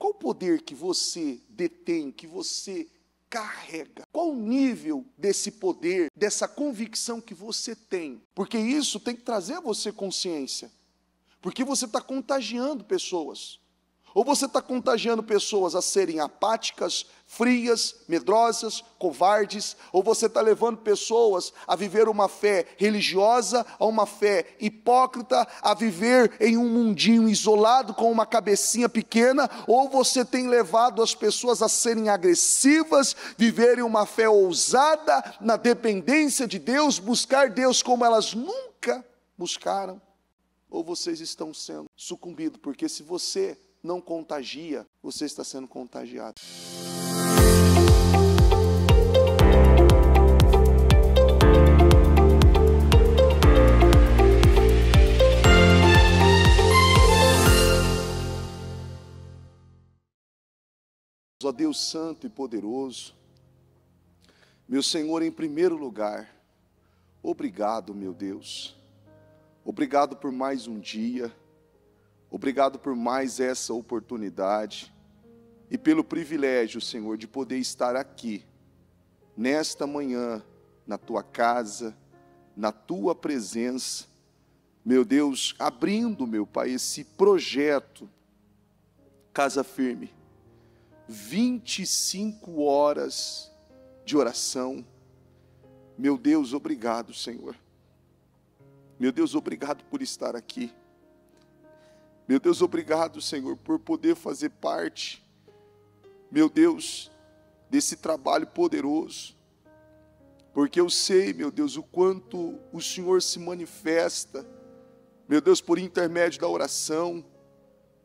Qual o poder que você detém, que você carrega? Qual o nível desse poder, dessa convicção que você tem? Porque isso tem que trazer a você consciência. Porque você está contagiando pessoas. Ou você está contagiando pessoas a serem apáticas, frias, medrosas, covardes, ou você está levando pessoas a viver uma fé religiosa, a uma fé hipócrita, a viver em um mundinho isolado com uma cabecinha pequena, ou você tem levado as pessoas a serem agressivas, viverem uma fé ousada, na dependência de Deus, buscar Deus como elas nunca buscaram, ou vocês estão sendo sucumbidos, porque se você não contagia, você está sendo contagiado. Ó Deus santo e poderoso, meu Senhor, em primeiro lugar, obrigado, meu Deus, obrigado por mais um dia, obrigado por mais essa oportunidade e pelo privilégio, Senhor, de poder estar aqui, nesta manhã, na Tua casa, na Tua presença, meu Deus, abrindo, meu Pai, esse projeto, Casa Firme, 25 horas de oração. Meu Deus, obrigado, Senhor. Meu Deus, obrigado por estar aqui. Meu Deus, obrigado, Senhor, por poder fazer parte, meu Deus, desse trabalho poderoso, porque eu sei, meu Deus, o quanto o Senhor se manifesta, meu Deus, por intermédio da oração,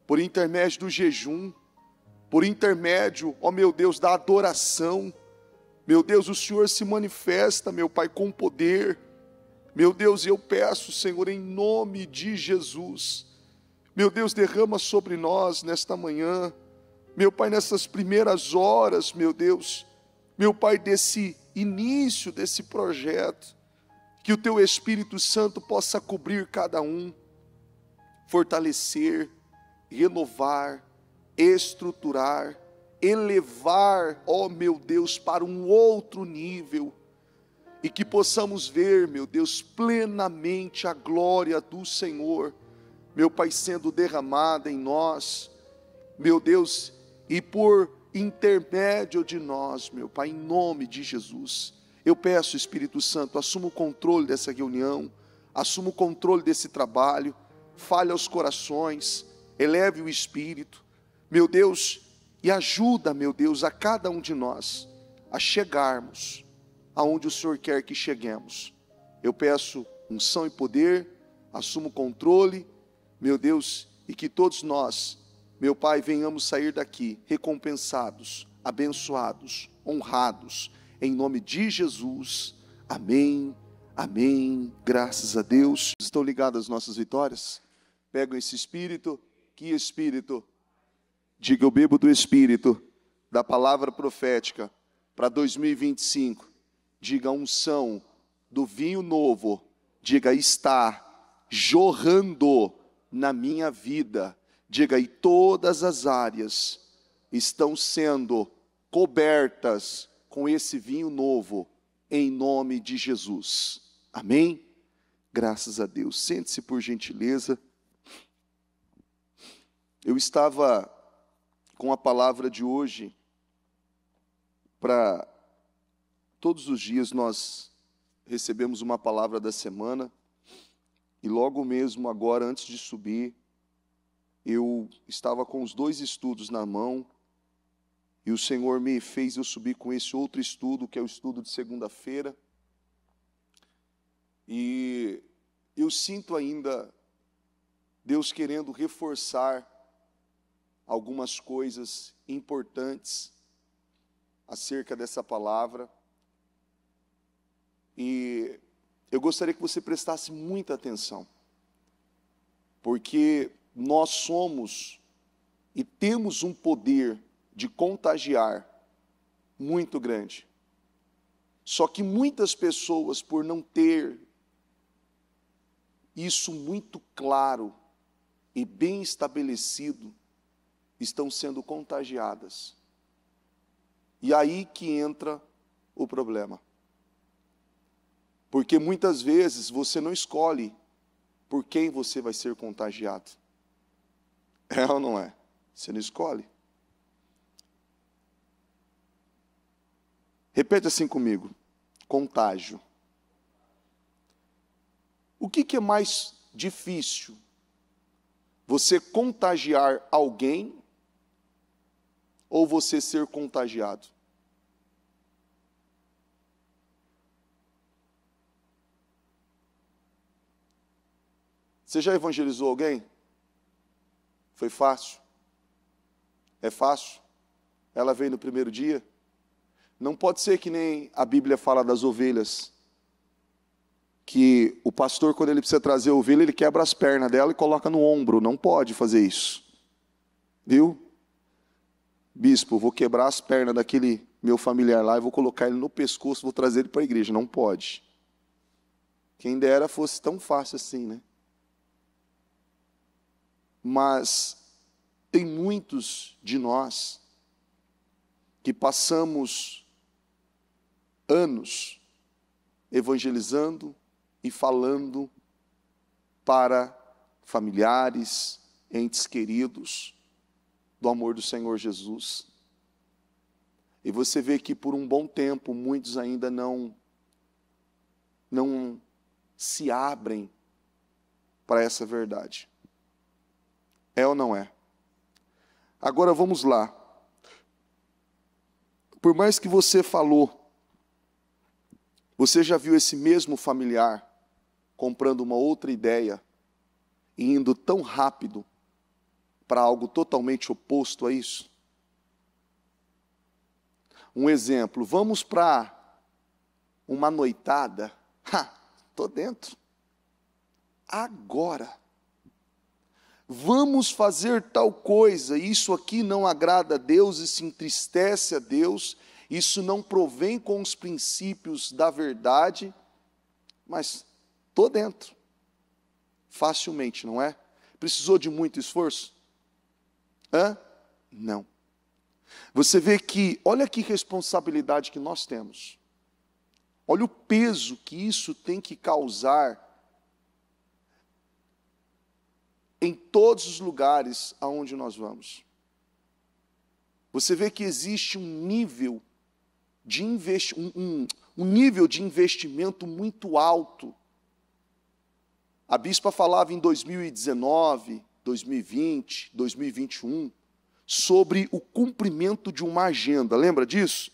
por intermédio do jejum, por intermédio, ó meu Deus, da adoração. Meu Deus, o Senhor se manifesta, meu Pai, com poder. Meu Deus, eu peço, Senhor, em nome de Jesus, meu Deus, derrama sobre nós nesta manhã, meu Pai, nessas primeiras horas, meu Deus, meu Pai, desse início desse projeto, que o Teu Espírito Santo possa cobrir cada um, fortalecer, renovar, estruturar, elevar, ó meu Deus, para um outro nível, e que possamos ver, meu Deus, plenamente a glória do Senhor, meu Pai, sendo derramada em nós, meu Deus, e por intermédio de nós, meu Pai, em nome de Jesus, eu peço, Espírito Santo, assuma o controle dessa reunião, assuma o controle desse trabalho, fale aos corações, eleve o espírito, meu Deus, e ajuda, meu Deus, a cada um de nós, a chegarmos aonde o Senhor quer que cheguemos. Eu peço unção e poder, assuma o controle, meu Deus, e que todos nós, meu Pai, venhamos sair daqui recompensados, abençoados, honrados, em nome de Jesus, amém, amém, graças a Deus. Estão ligadas as nossas vitórias? Pegam esse Espírito, que Espírito? Diga, eu bebo do Espírito, da palavra profética, para 2025, diga, a unção do vinho novo, diga, está jorrando na minha vida, diga, e todas as áreas estão sendo cobertas com esse vinho novo, em nome de Jesus, amém? Graças a Deus. Sente-se por gentileza. Eu estava com a palavra de hoje, para todos os dias nós recebemos uma palavra da semana, e logo mesmo agora, antes de subir, eu estava com os 2 estudos na mão, e o Senhor me fez eu subir com esse outro estudo, que é o estudo de segunda-feira, e eu sinto ainda Deus querendo reforçar algumas coisas importantes acerca dessa palavra, e eu gostaria que você prestasse muita atenção, porque nós somos e temos um poder de contagiar muito grande. Só que muitas pessoas, por não ter isso muito claro e bem estabelecido, estão sendo contagiadas. E aí que entra o problema. Porque muitas vezes você não escolhe por quem você vai ser contagiado. É ou não é? Você não escolhe. Repete assim comigo. Contágio. O que é mais difícil? Você contagiar alguém ou você ser contagiado? Você já evangelizou alguém? Foi fácil? É fácil? Ela veio no primeiro dia? Não pode ser que nem a Bíblia fala das ovelhas, que o pastor, quando ele precisa trazer a ovelha, ele quebra as pernas dela e coloca no ombro. Não pode fazer isso. Viu? Bispo, vou quebrar as pernas daquele meu familiar lá e vou colocar ele no pescoço, vou trazer ele para a igreja. Não pode. Quem dera fosse tão fácil assim, né? Mas tem muitos de nós que passamos anos evangelizando e falando para familiares, entes queridos, do amor do Senhor Jesus. E você vê que por um bom tempo muitos ainda não se abrem para essa verdade. É ou não é? Agora vamos lá. Por mais que você falou, você já viu esse mesmo familiar comprando uma outra ideia e indo tão rápido para algo totalmente oposto a isso? Um exemplo, vamos para uma noitada. Estou dentro. Agora. Vamos fazer tal coisa, isso aqui não agrada a Deus, isso entristece a Deus, isso não provém com os princípios da verdade, mas estou dentro, facilmente, não é? Precisou de muito esforço? Não. Você vê que, olha que responsabilidade que nós temos, olha o peso que isso tem que causar em todos os lugares aonde nós vamos. Você vê que existe um nível de nível de investimento muito alto. A bispa falava em 2019, 2020, 2021, sobre o cumprimento de uma agenda. Lembra disso?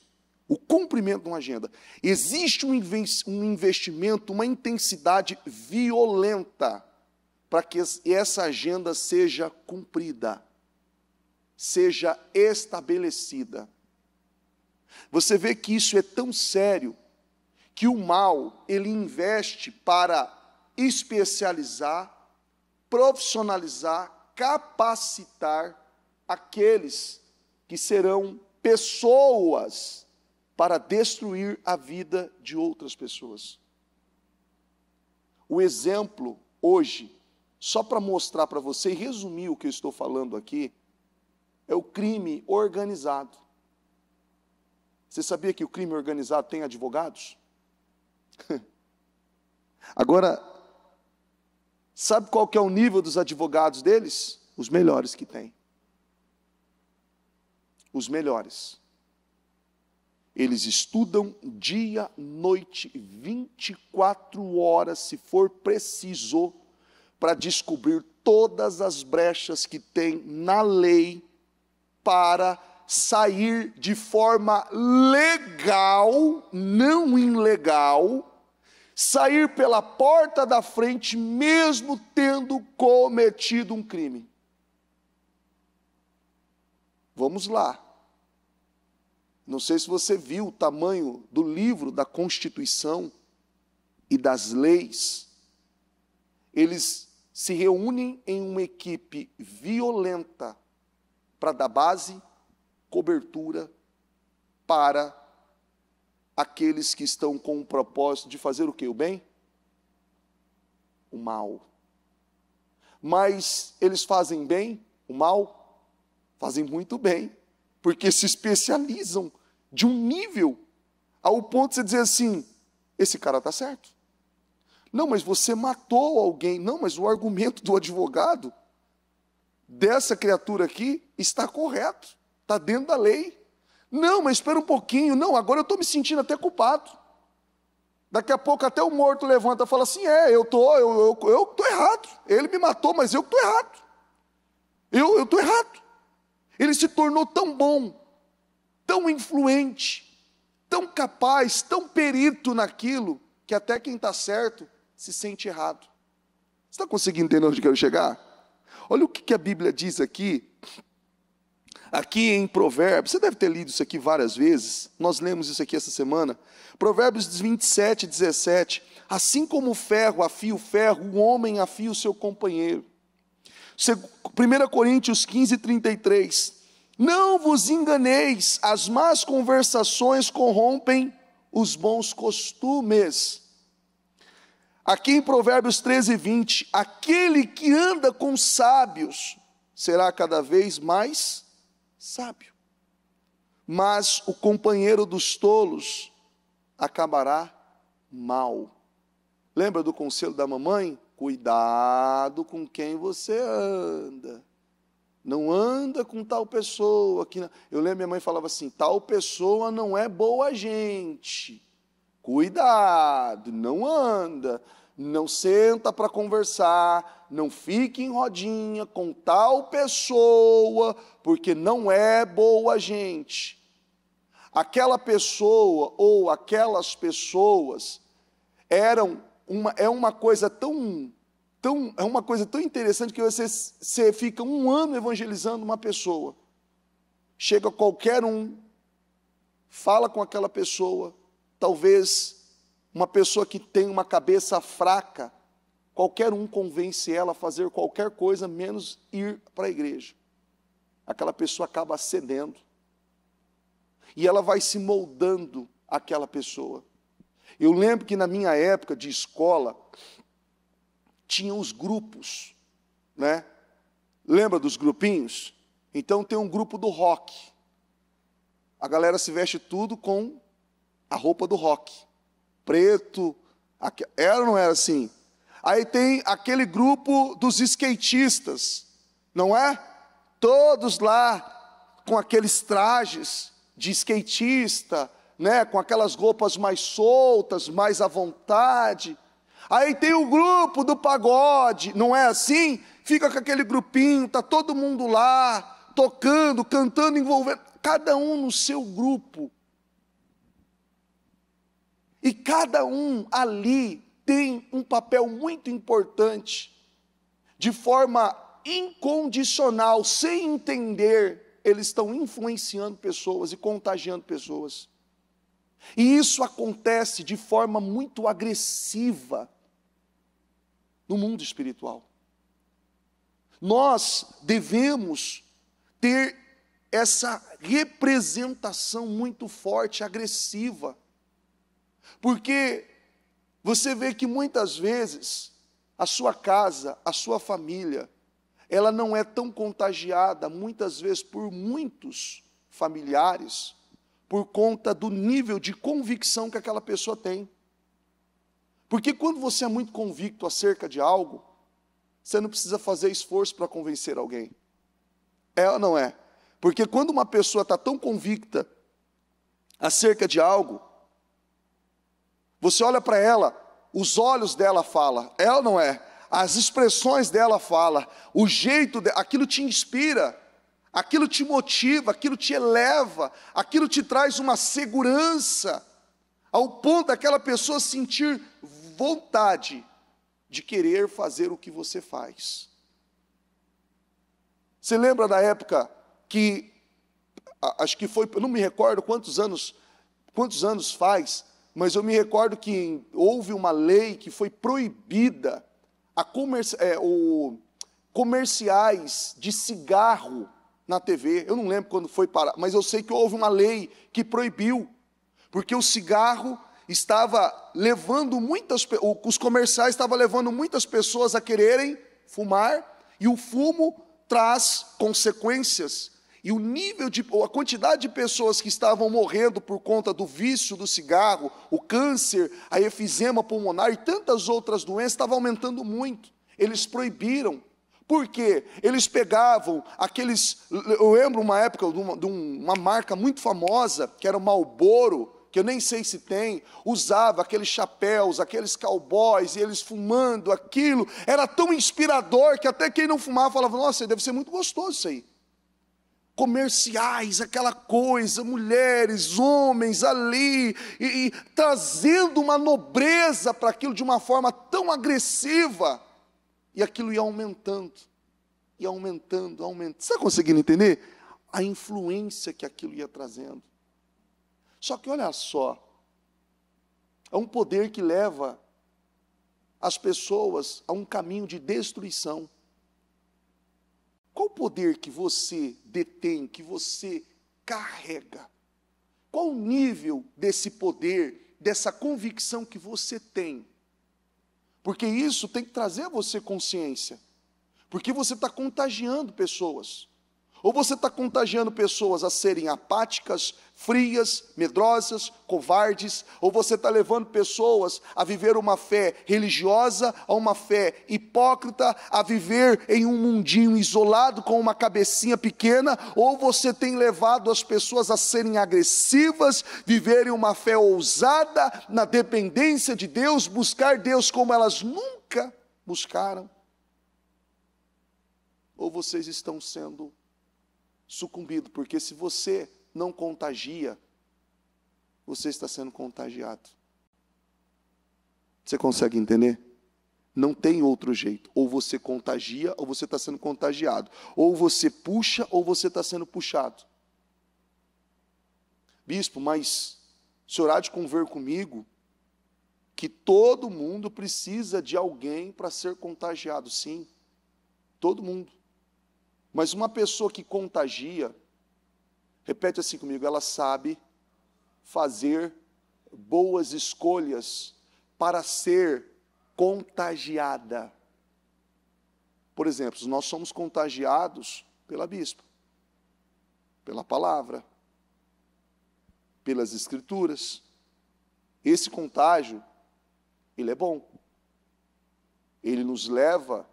O cumprimento de uma agenda. Existe um investimento, uma intensidade violenta para que essa agenda seja cumprida, seja estabelecida. Você vê que isso é tão sério, que o mal, ele investe para especializar, profissionalizar, capacitar aqueles que serão pessoas para destruir a vida de outras pessoas. O exemplo, hoje, só para mostrar para você e resumir o que eu estou falando aqui, é o crime organizado. Você sabia que o crime organizado tem advogados? Agora, sabe qual que é o nível dos advogados deles? Os melhores que tem. Os melhores. Eles estudam dia, noite, 24 horas, se for preciso, para descobrir todas as brechas que tem na lei para sair de forma legal, não ilegal, sair pela porta da frente mesmo tendo cometido um crime. Vamos lá. Não sei se você viu o tamanho do livro da Constituição e das leis. Eles se reúnem em uma equipe violenta para dar base, cobertura para aqueles que estão com o propósito de fazer o quê? O bem? O mal. Mas eles fazem bem, o mal? Fazem muito bem, porque se especializam de um nível ao ponto de você dizer assim, esse cara está certo. Não, mas você matou alguém. Não, mas o argumento do advogado dessa criatura aqui está correto, está dentro da lei. Não, mas espera um pouquinho. Não, agora eu estou me sentindo até culpado. Daqui a pouco até o morto levanta e fala assim, eu tô errado. Ele me matou, mas eu estou errado. Eu estou errado. Ele se tornou tão bom, tão influente, tão capaz, tão perito naquilo, que até quem está certo se sente errado. Você está conseguindo entender onde eu quero chegar? Olha o que a Bíblia diz aqui em Provérbios. Você deve ter lido isso aqui várias vezes. Nós lemos isso aqui essa semana. Provérbios 27, 17. Assim como o ferro afia o ferro, o homem afia o seu companheiro. 1 Coríntios 15, 33. Não vos enganeis, as más conversações corrompem os bons costumes. Aqui em Provérbios 13, 20, aquele que anda com sábios será cada vez mais sábio, mas o companheiro dos tolos acabará mal. Lembra do conselho da mamãe? Cuidado com quem você anda. Não anda com tal pessoa. Eu lembro minha mãe falava assim, tal pessoa não é boa gente. Cuidado, não anda, não senta para conversar, não fique em rodinha com tal pessoa, porque não é boa gente. Aquela pessoa ou aquelas pessoas é uma coisa tão interessante que você fica um ano evangelizando uma pessoa. Chega qualquer um, fala com aquela pessoa, talvez uma pessoa que tem uma cabeça fraca, qualquer um convence ela a fazer qualquer coisa, menos ir para a igreja. Aquela pessoa acaba cedendo. E ela vai se moldando àquela pessoa. Eu lembro que na minha época de escola, tinha os grupos, né? Lembra dos grupinhos? Então tem um grupo do rock. A galera se veste tudo com a roupa do rock. Preto, era ou não era assim? Aí tem aquele grupo dos skatistas, não é? Todos lá com aqueles trajes de skatista, né? Com aquelas roupas mais soltas, mais à vontade. Aí tem o grupo do pagode, não é assim? Fica com aquele grupinho, está todo mundo lá, tocando, cantando, envolvendo, cada um no seu grupo. E cada um ali tem um papel muito importante, de forma incondicional, sem entender, eles estão influenciando pessoas e contagiando pessoas. E isso acontece de forma muito agressiva no mundo espiritual. Nós devemos ter essa representação muito forte, agressiva, porque você vê que muitas vezes a sua casa, a sua família, ela não é tão contagiada, muitas vezes por muitos familiares, por conta do nível de convicção que aquela pessoa tem. Porque quando você é muito convicto acerca de algo, você não precisa fazer esforço para convencer alguém. É ou não é? Porque quando uma pessoa está tão convicta acerca de algo, você olha para ela, os olhos dela falam, é ou não é? As expressões dela falam, o jeito dela, aquilo te inspira, aquilo te motiva, aquilo te eleva, aquilo te traz uma segurança, ao ponto daquela pessoa sentir vontade de querer fazer o que você faz. Você lembra da época que, acho que foi, eu não me recordo quantos anos faz, mas eu me recordo que houve uma lei que foi proibida comerciais de cigarro na TV. Eu não lembro quando foi parar, mas eu sei que houve uma lei que proibiu, porque o cigarro estava levando os comerciais estavam levando muitas pessoas a quererem fumar, e o fumo traz consequências, E a quantidade de pessoas que estavam morrendo por conta do vício do cigarro, o câncer, a efizema pulmonar e tantas outras doenças estava aumentando muito. Eles proibiram. Por quê? Eles pegavam aqueles... Eu lembro uma época de uma marca muito famosa, que era o Marlboro, que eu nem sei se tem, usava aqueles chapéus, aqueles cowboys, e eles fumando aquilo. Era tão inspirador que até quem não fumava falava, nossa, deve ser muito gostoso isso aí. Comerciais, aquela coisa, mulheres, homens ali, e trazendo uma nobreza para aquilo de uma forma tão agressiva. E aquilo ia aumentando, ia aumentando, aumentando. Você está conseguindo entender? A influência que aquilo ia trazendo. Só que olha só, é um poder que leva as pessoas a um caminho de destruição. Qual o poder que você detém, que você carrega? Qual o nível desse poder, dessa convicção que você tem? Porque isso tem que trazer a você consciência. Porque você está contagiando pessoas. Ou você está contagiando pessoas a serem apáticas, frias, medrosas, covardes, ou você está levando pessoas a viver uma fé religiosa, a uma fé hipócrita, a viver em um mundinho isolado com uma cabecinha pequena, ou você tem levado as pessoas a serem agressivas, viverem uma fé ousada, na dependência de Deus, buscar Deus como elas nunca buscaram. Ou vocês estão sendo sucumbido, porque se você não contagia, você está sendo contagiado. Você consegue entender? Não tem outro jeito. Ou você contagia, ou você está sendo contagiado. Ou você puxa, ou você está sendo puxado. Bispo, mas o senhor há de conver comigo que todo mundo precisa de alguém para ser contagiado. Sim, todo mundo. Mas uma pessoa que contagia, repete assim comigo, ela sabe fazer boas escolhas para ser contagiada. Por exemplo, nós somos contagiados pela bispa, pela palavra, pelas escrituras. Esse contágio, ele é bom. Ele nos leva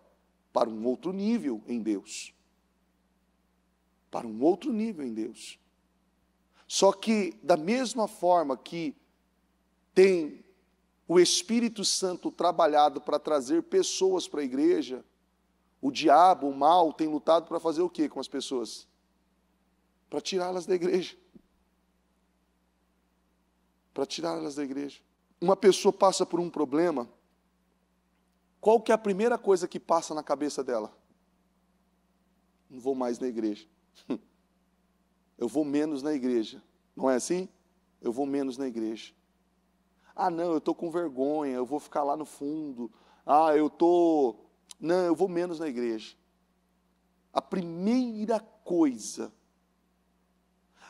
para um outro nível em Deus. Para um outro nível em Deus. Só que, da mesma forma que tem o Espírito Santo trabalhado para trazer pessoas para a igreja, o diabo, o mal, tem lutado para fazer o quê com as pessoas? Para tirá-las da igreja. Para tirá-las da igreja. Uma pessoa passa por um problema, qual que é a primeira coisa que passa na cabeça dela? Não vou mais na igreja. Eu vou menos na igreja. Não é assim? Eu vou menos na igreja. Ah, não, eu estou com vergonha, eu vou ficar lá no fundo. Ah, não, eu vou menos na igreja. A primeira coisa,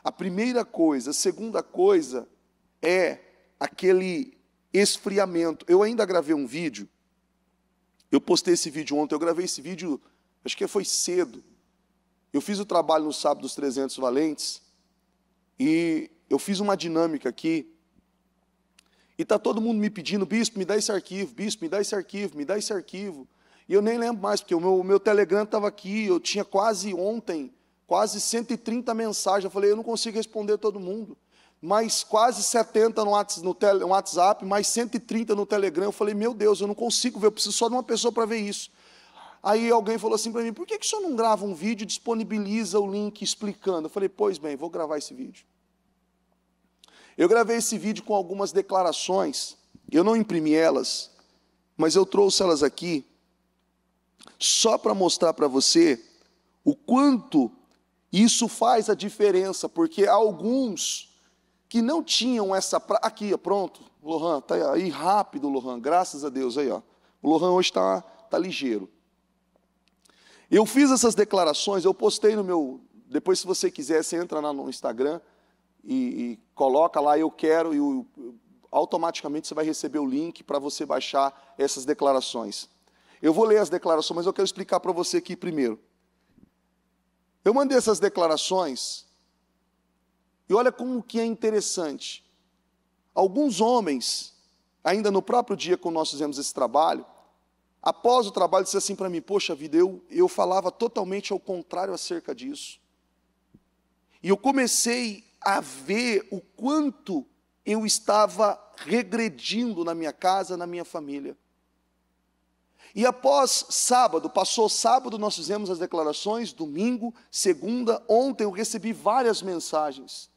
a segunda coisa é aquele esfriamento. Eu ainda gravei um vídeo, eu postei esse vídeo ontem, eu gravei esse vídeo, acho que foi cedo. Eu fiz o trabalho no sábado dos 300 valentes, e eu fiz uma dinâmica aqui, e está todo mundo me pedindo, bispo, me dá esse arquivo, bispo, me dá esse arquivo, me dá esse arquivo. E eu nem lembro mais, porque o meu Telegram estava aqui, eu tinha ontem, quase 130 mensagens, eu falei, eu não consigo responder todo mundo. Mais quase 70 no WhatsApp, mais 130 no Telegram, eu falei, meu Deus, eu não consigo ver, eu preciso só de uma pessoa para ver isso. Aí alguém falou assim para mim, por que o senhor não grava um vídeo e disponibiliza o link explicando? Eu falei, pois bem, vou gravar esse vídeo. Eu gravei esse vídeo com algumas declarações, eu não imprimi elas, mas eu trouxe elas aqui, só para mostrar para você o quanto isso faz a diferença, porque há alguns que não tinham essa... Aqui, pronto, Lohan, está aí rápido, Lohan, graças a Deus, aí, ó. O Lohan hoje está ligeiro. Eu fiz essas declarações, eu postei no meu... Depois, se você quiser, você entra lá no Instagram e coloca lá, eu quero, e automaticamente você vai receber o link para você baixar essas declarações. Eu vou ler as declarações, mas eu quero explicar para você aqui primeiro. Eu mandei essas declarações, e olha como que é interessante. Alguns homens, ainda no próprio dia que nós fizemos esse trabalho, após o trabalho, disse assim para mim: poxa vida, eu falava totalmente ao contrário acerca disso. E eu comecei a ver o quanto eu estava regredindo na minha casa, na minha família. E após sábado, passou sábado, nós fizemos as declarações, domingo, segunda, ontem eu recebi várias mensagens,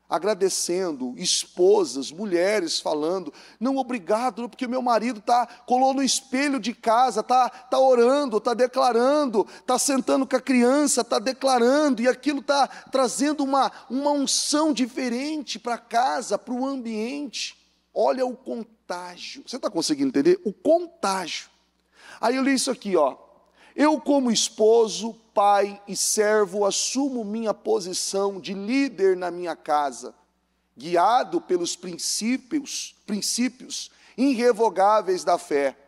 agradecendo, esposas, mulheres falando: não, obrigado, porque meu marido colou no espelho de casa, tá orando, tá declarando, tá sentando com a criança, tá declarando, e aquilo tá trazendo uma unção diferente para casa, para o ambiente. Olha o contágio. Você está conseguindo entender? O contágio. Aí eu li isso aqui, ó. Eu, como esposo, pai e servo, assumo minha posição de líder na minha casa, guiado pelos princípios irrevogáveis da fé.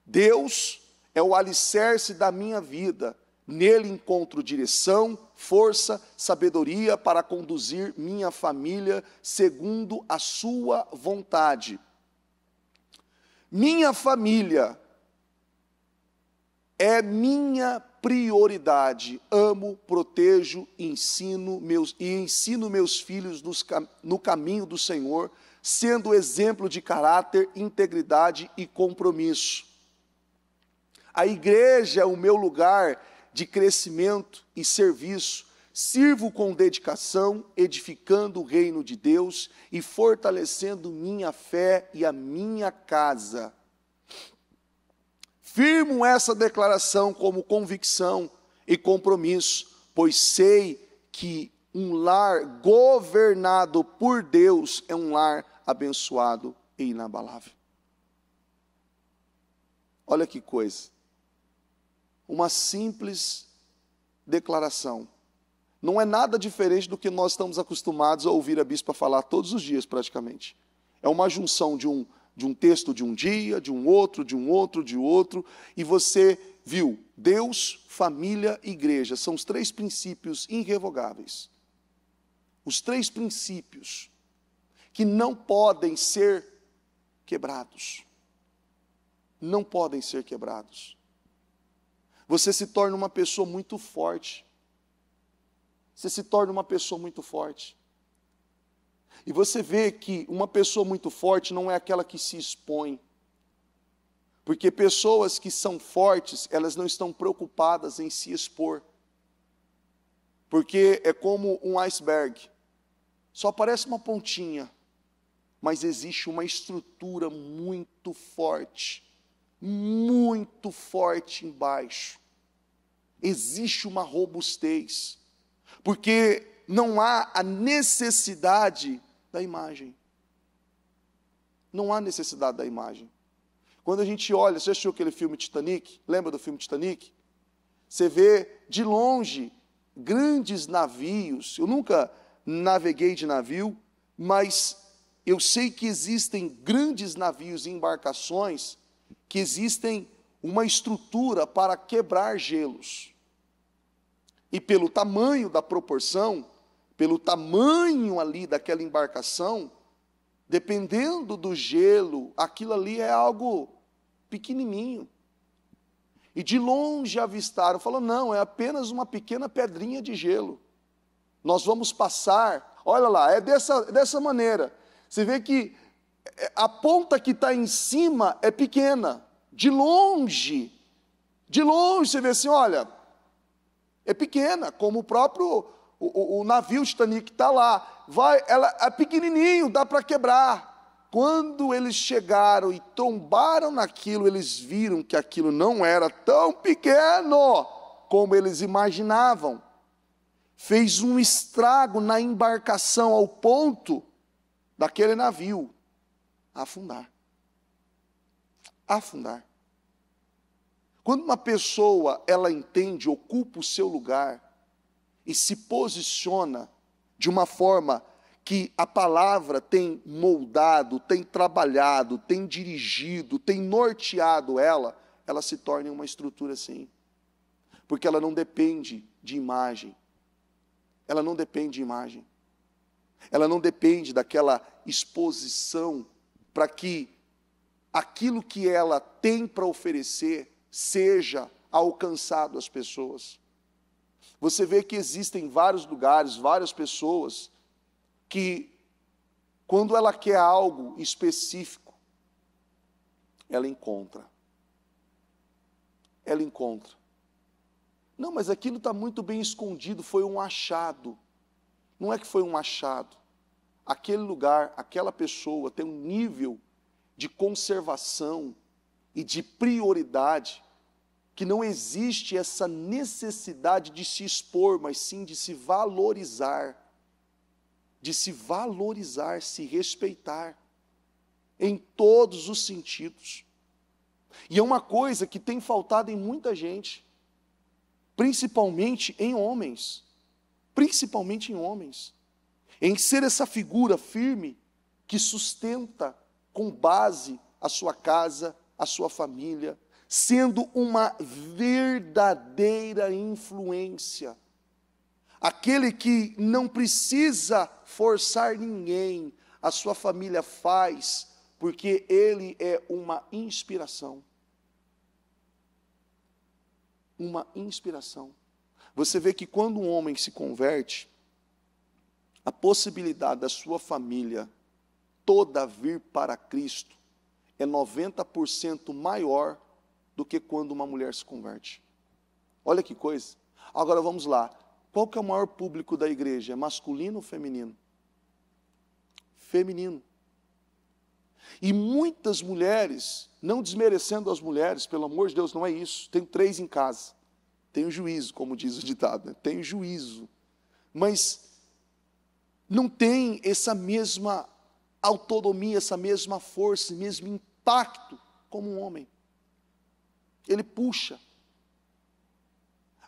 Deus é o alicerce da minha vida. Nele encontro direção, força, sabedoria para conduzir minha família segundo a sua vontade. Minha família é minha prioridade. Amo, protejo, ensino meus filhos no caminho do Senhor, sendo exemplo de caráter, integridade e compromisso. A igreja é o meu lugar de crescimento e serviço. Sirvo com dedicação, edificando o reino de Deus e fortalecendo minha fé e a minha casa. Firmo essa declaração como convicção e compromisso, pois sei que um lar governado por Deus é um lar abençoado e inabalável. Olha que coisa. Uma simples declaração. Não é nada diferente do que nós estamos acostumados a ouvir a bispa falar todos os dias, praticamente. É uma junção de um texto de um dia, de um outro, e você viu, Deus, família, igreja, são os 3 princípios irrevogáveis. Os 3 princípios que não podem ser quebrados. Não podem ser quebrados. Você se torna uma pessoa muito forte. Você se torna uma pessoa muito forte. E você vê que uma pessoa muito forte não é aquela que se expõe. Porque pessoas que são fortes, elas não estão preocupadas em se expor. Porque é como um iceberg. Só aparece uma pontinha, mas existe uma estrutura muito forte embaixo. Existe uma robustez. Porque não há a necessidade da imagem. Não há necessidade da imagem. Quando a gente olha, você assistiu aquele filme Titanic? Lembra do filme Titanic? Você vê de longe grandes navios. Eu nunca naveguei de navio, mas eu sei que existem grandes navios e embarcações que existem uma estrutura para quebrar gelos. E pelo tamanho da proporção, pelo tamanho ali daquela embarcação, dependendo do gelo, aquilo ali é algo pequenininho. E de longe avistaram, falaram: não, é apenas uma pequena pedrinha de gelo. Nós vamos passar, olha lá, é dessa maneira. Você vê que a ponta que está em cima é pequena. De longe você vê assim, olha, é pequena, como o próprio o navio Titanic está lá. Ela é pequenininho, dá para quebrar. Quando eles chegaram e tombaram naquilo, eles viram que aquilo não era tão pequeno como eles imaginavam. Fez um estrago na embarcação ao ponto daquele navio afundar. Afundar. Quando uma pessoa, ela entende, ocupa o seu lugar e se posiciona de uma forma que a palavra tem moldado, tem trabalhado, tem dirigido, tem norteado ela se torna uma estrutura assim. porque ela não depende de imagem. Ela não depende de imagem. Ela não depende daquela exposição para que aquilo que ela tem para oferecer seja alcançado às pessoas. Você vê que existem vários lugares, várias pessoas que, quando ela quer algo específico, ela encontra. Ela encontra. Não, mas aquilo está muito bem escondido, foi um achado. Não é que foi um achado. Aquele lugar, aquela pessoa tem um nível de conservação e de prioridade que não existe essa necessidade de se expor, mas sim de se valorizar, se respeitar, em todos os sentidos. E é uma coisa que tem faltado em muita gente, principalmente em homens, em ser essa figura firme que sustenta com base a sua casa, a sua família, sendo uma verdadeira influência. Aquele que não precisa forçar ninguém, a sua família faz, porque ele é uma inspiração. Uma inspiração. Você vê que quando um homem se converte, a possibilidade da sua família toda vir para Cristo é 90% maior do que quando uma mulher se converte. Olha que coisa. Agora vamos lá. Qual que é o maior público da igreja? É masculino ou feminino? Feminino. E muitas mulheres, não desmerecendo as mulheres, pelo amor de Deus, não é isso. Tenho 3 em casa. Tenho juízo, como diz o ditado, né? Tenho juízo. Mas não tem essa mesma autonomia, essa mesma força, esse mesmo impacto como um homem. Ele puxa.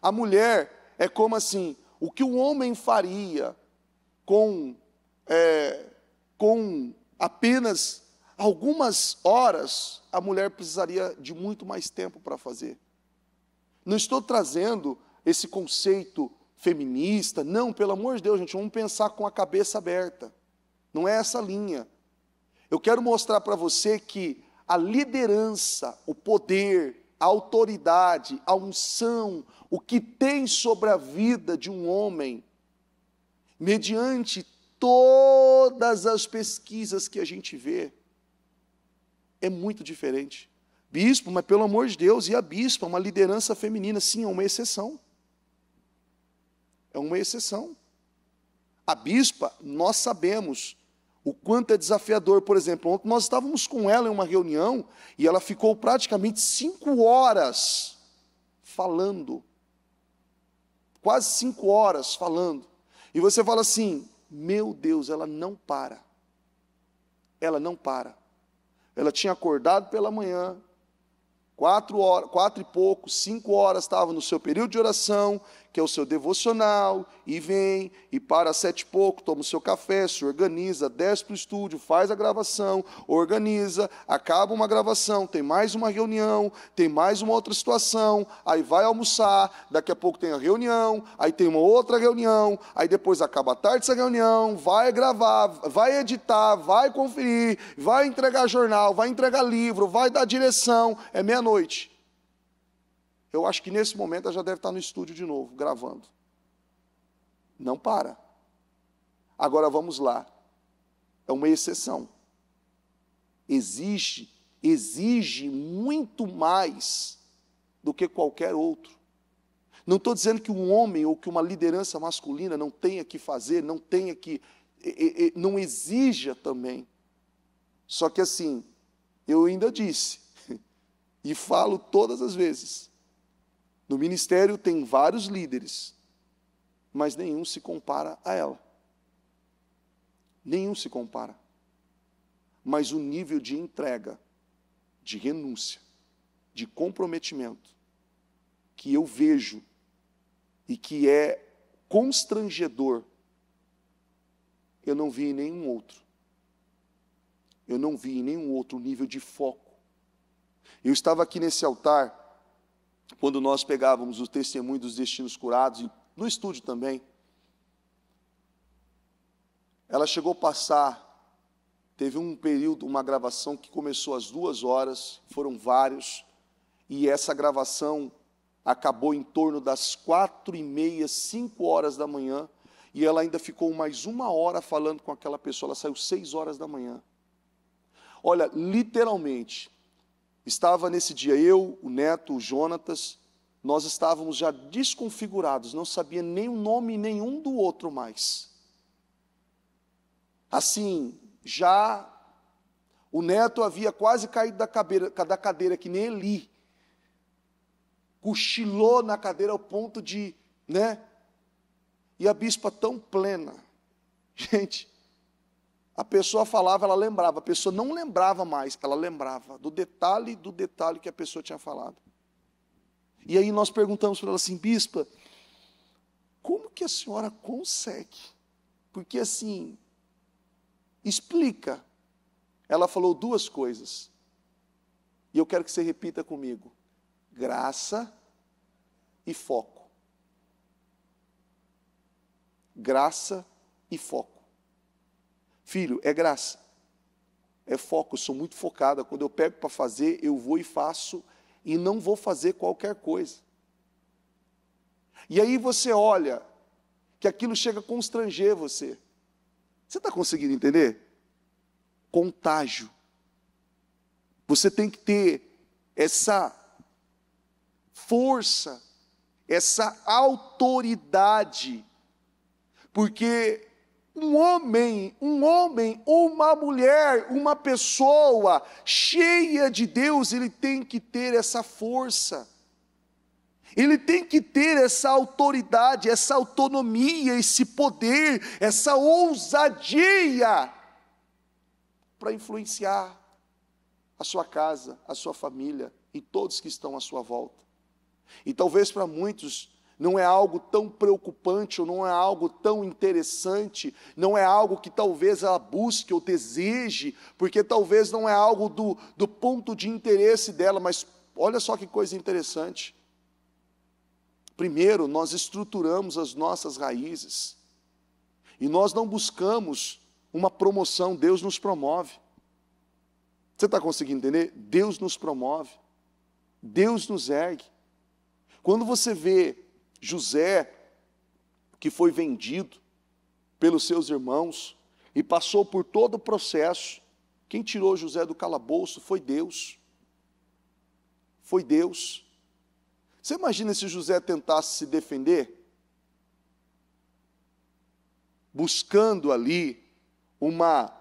A mulher é como assim, o que o homem faria com apenas algumas horas, a mulher precisaria de muito mais tempo para fazer. Não estou trazendo esse conceito feminista, não, pelo amor de Deus, gente, vamos pensar com a cabeça aberta. Não é essa linha. Eu quero mostrar para você que a liderança, o poder, a autoridade, a unção, o que tem sobre a vida de um homem, mediante todas as pesquisas que a gente vê, é muito diferente. Bispo, mas pelo amor de Deus, e a bispa, uma liderança feminina, sim, é uma exceção. É uma exceção. A bispa, nós sabemos o quanto é desafiador. Por exemplo, ontem nós estávamos com ela em uma reunião e ela ficou praticamente 5 horas falando. Quase 5 horas falando. E você fala assim, meu Deus, ela não para. Ela não para. Ela tinha acordado pela manhã, 4 horas, 4 e pouco, 5 horas estava no seu período de oração, que é o seu devocional, e vem, e para às 7 e pouco, toma o seu café, se organiza, desce para o estúdio, faz a gravação, organiza, acaba uma gravação, tem mais uma reunião, tem mais uma outra situação, aí vai almoçar, daqui a pouco tem a reunião, aí tem uma outra reunião, aí depois acaba a tarde essa reunião, vai gravar, vai editar, vai conferir, vai entregar jornal, vai entregar livro, vai dar direção, é meia-noite. Eu acho que nesse momento ela já deve estar no estúdio de novo, gravando. Não para. Agora vamos lá. É uma exceção. Exige muito mais do que qualquer outro. Não estou dizendo que um homem ou que uma liderança masculina não tenha que fazer, não tenha que, não exija também. Só que assim, eu ainda disse, e falo todas as vezes, no ministério tem vários líderes, mas nenhum se compara a ela. Nenhum se compara. Mas o nível de entrega, de renúncia, de comprometimento, que eu vejo e que é constrangedor, eu não vi em nenhum outro. Eu não vi em nenhum outro nível de foco. Eu estava aqui nesse altar, quando nós pegávamos o testemunho dos destinos curados, e no estúdio também, ela chegou a passar, teve um período, uma gravação que começou às 2h, foram vários, e essa gravação acabou em torno das 4h30, 5h da manhã, e ela ainda ficou mais 1 hora falando com aquela pessoa, ela saiu 6h da manhã. Olha, literalmente, estava nesse dia eu, o Neto, o Jonatas, nós estávamos já desconfigurados, não sabia nem o nome nenhum do outro mais. Assim, já o Neto havia quase caído da cadeira, que nem Eli. Cochilou na cadeira ao ponto de, né? E a bispa tão plena. Gente, a pessoa falava, ela lembrava. A pessoa não lembrava mais, ela lembrava do detalhe que a pessoa tinha falado. E aí nós perguntamos para ela assim, bispa, como que a senhora consegue? Porque assim, explica. Ela falou 2 coisas. E eu quero que você repita comigo. Graça e foco. Graça e foco. Filho, é graça. É foco, eu sou muito focada. Quando eu pego para fazer, eu vou e faço, e não vou fazer qualquer coisa. E aí você olha, que aquilo chega a constranger você. Você está conseguindo entender? Contágio. Você tem que ter essa força, essa autoridade, porque um homem, ou uma mulher, uma pessoa cheia de Deus, ele tem que ter essa força, ele tem que ter essa autoridade, essa autonomia, esse poder, essa ousadia, para influenciar a sua casa, a sua família e todos que estão à sua volta. E talvez para muitos não é algo tão preocupante, ou não é algo tão interessante, não é algo que talvez ela busque ou deseje, porque talvez não é algo do ponto de interesse dela, mas olha só que coisa interessante. Primeiro, nós estruturamos as nossas raízes, e nós não buscamos uma promoção, Deus nos promove. Você está conseguindo entender? Deus nos promove, Deus nos ergue. Quando você vê José, que foi vendido pelos seus irmãos e passou por todo o processo, quem tirou José do calabouço foi Deus. Foi Deus. Você imagina se José tentasse se defender? Buscando ali uma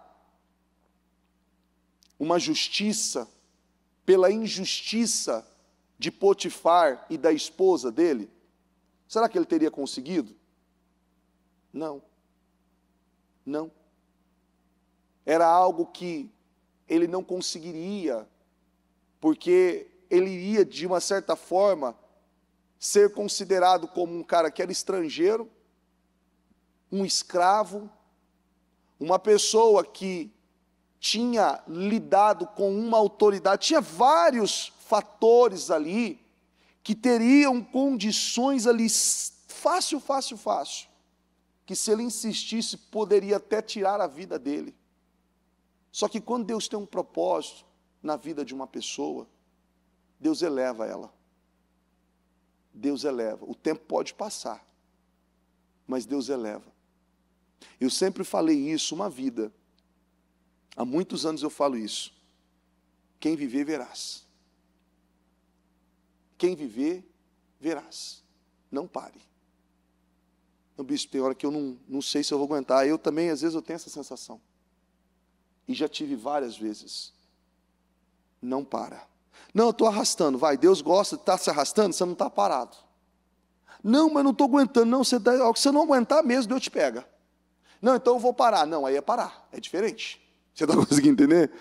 justiça pela injustiça de Potifar e da esposa dele? Será que ele teria conseguido? Não. Não. Era algo que ele não conseguiria, porque ele iria, de uma certa forma, ser considerado como um cara que era estrangeiro, um escravo, uma pessoa que tinha lidado com uma autoridade, tinha vários fatores ali, que teriam condições ali, fácil, que se ele insistisse, poderia até tirar a vida dele. Só que quando Deus tem um propósito na vida de uma pessoa, Deus eleva ela. Deus eleva. O tempo pode passar, mas Deus eleva. Eu sempre falei isso, uma vida. Há muitos anos eu falo isso. Quem viver, verás. Quem viver, verás. Não pare. Não, bispo, tem hora que eu não sei se eu vou aguentar. Eu também, às vezes, eu tenho essa sensação. E já tive várias vezes. Não para. Não, eu estou arrastando. Vai, Deus gosta de estar se arrastando, você não está parado. Não, mas não estou aguentando. Não, se você não aguentar mesmo, Deus te pega. Não, então eu vou parar. Não, aí é parar. É diferente. Você está conseguindo entender?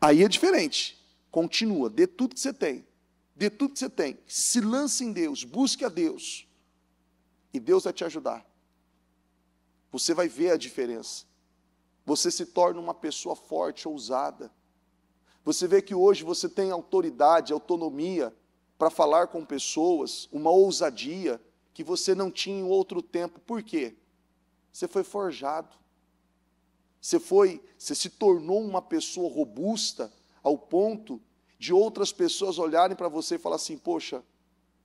Aí é diferente. Continua, dê tudo que você tem. Dê tudo que você tem. Se lance em Deus, busque a Deus. E Deus vai te ajudar. Você vai ver a diferença. Você se torna uma pessoa forte, ousada. Você vê que hoje você tem autoridade, autonomia, para falar com pessoas, uma ousadia que você não tinha em outro tempo. Por quê? Você foi forjado. Você se tornou uma pessoa robusta ao ponto de outras pessoas olharem para você e falar assim: poxa,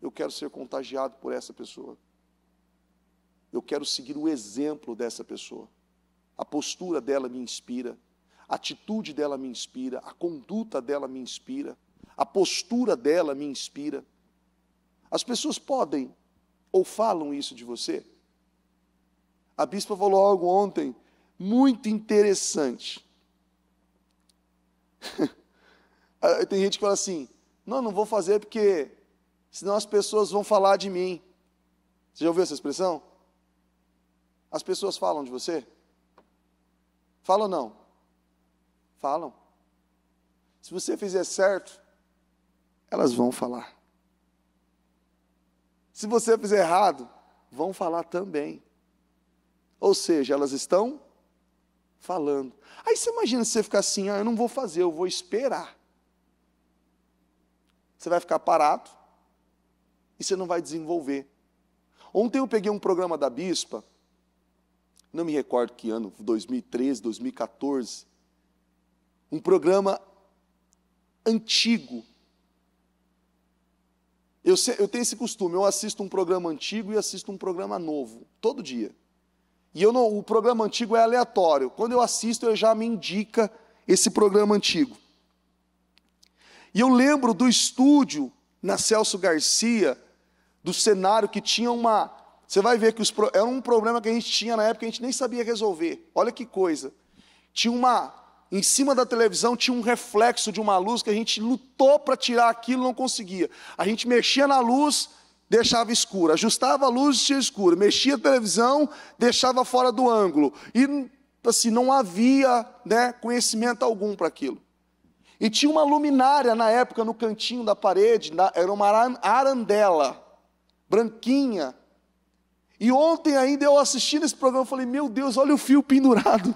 eu quero ser contagiado por essa pessoa. Eu quero seguir o exemplo dessa pessoa. A postura dela me inspira, a atitude dela me inspira, a conduta dela me inspira, a postura dela me inspira. As pessoas podem ou falam isso de você? A bispa falou algo ontem muito interessante. Tem gente que fala assim: não vou fazer porque senão as pessoas vão falar de mim. Você já ouviu essa expressão? As pessoas falam de você? Falam ou não? Falam. Se você fizer certo, elas vão falar. Se você fizer errado, vão falar também. Ou seja, elas estão falando. Aí você imagina se você ficar assim: eu não vou fazer, eu vou esperar. Você vai ficar parado e você não vai desenvolver. Ontem eu peguei um programa da bispa, não me recordo que ano, 2013, 2014, um programa antigo. Eu tenho esse costume, eu assisto um programa antigo e assisto um programa novo, todo dia. E o programa antigo é aleatório. Quando eu assisto, eu já me indica esse programa antigo. E eu lembro do estúdio, na Celso Garcia, do cenário que tinha uma... Você vai ver que era um problema que a gente tinha na época, a gente nem sabia resolver. Olha que coisa. Em cima da televisão tinha um reflexo de uma luz que a gente lutou para tirar aquilo, não conseguia. A gente mexia na luz, deixava escura. Ajustava a luz, tinha escuro. Mexia a televisão, deixava fora do ângulo. E assim, não havia, conhecimento algum para aquilo. E tinha uma luminária na época no cantinho da parede, era uma arandela, branquinha. E ontem ainda eu assistindo esse programa, eu falei: meu Deus, olha o fio pendurado.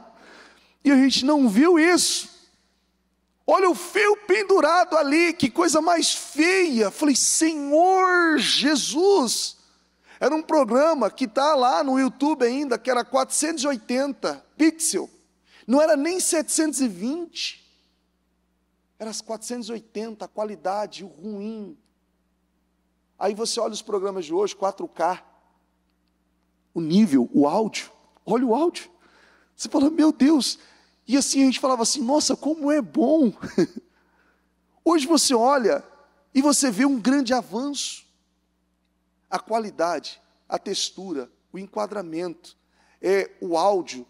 E a gente não viu isso. Olha o fio pendurado ali, que coisa mais feia. Eu falei: Senhor Jesus. Era um programa que está lá no YouTube ainda, que era 480 pixels. Não era nem 720. Era as 480, a qualidade, o ruim. Aí você olha os programas de hoje, 4K. O nível, o áudio. Olha o áudio. Você fala: meu Deus. E assim a gente falava assim: nossa, como é bom. Hoje você olha e você vê um grande avanço. A qualidade, a textura, o enquadramento, o áudio,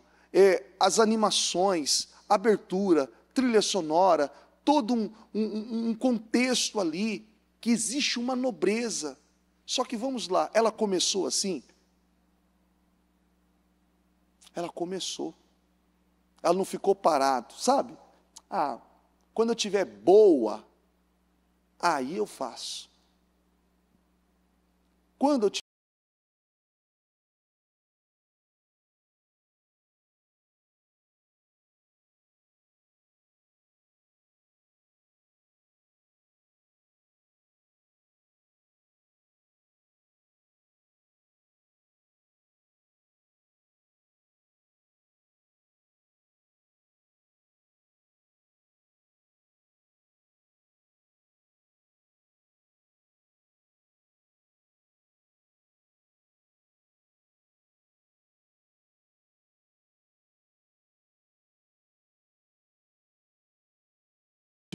as animações, abertura, trilha sonora, todo um contexto ali, que existe uma nobreza. Só que vamos lá, ela começou assim? Ela começou. Ela não ficou parado, sabe? Quando eu tiver boa, aí eu faço. Quando eu tiver...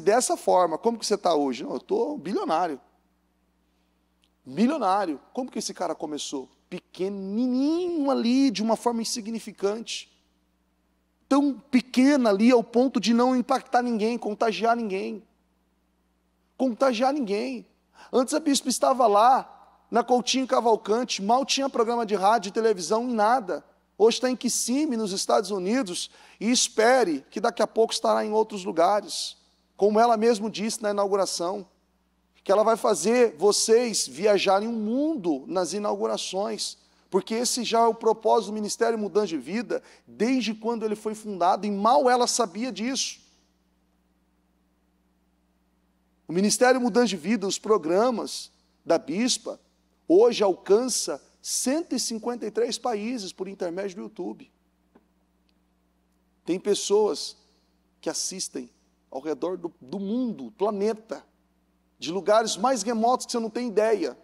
Dessa forma, como que você está hoje? Não, eu estou bilionário. Bilionário. Como que esse cara começou? Pequenininho ali, de uma forma insignificante. Tão pequena ali ao ponto de não impactar ninguém, contagiar ninguém. Contagiar ninguém. Antes a bispa estava lá, na Coutinho Cavalcante, mal tinha programa de rádio e televisão, nada. Hoje está em Kissimmee, nos Estados Unidos, e espere que daqui a pouco estará em outros lugares. Como ela mesmo disse na inauguração, que ela vai fazer vocês viajarem o mundo nas inaugurações, porque esse já é o propósito do Ministério Mudança de Vida, desde quando ele foi fundado, e mal ela sabia disso. O Ministério Mudança de Vida, os programas da Bispa, hoje alcança 153 países por intermédio do YouTube. Tem pessoas que assistem ao redor do mundo, planeta, de lugares mais remotos que você não tem ideia,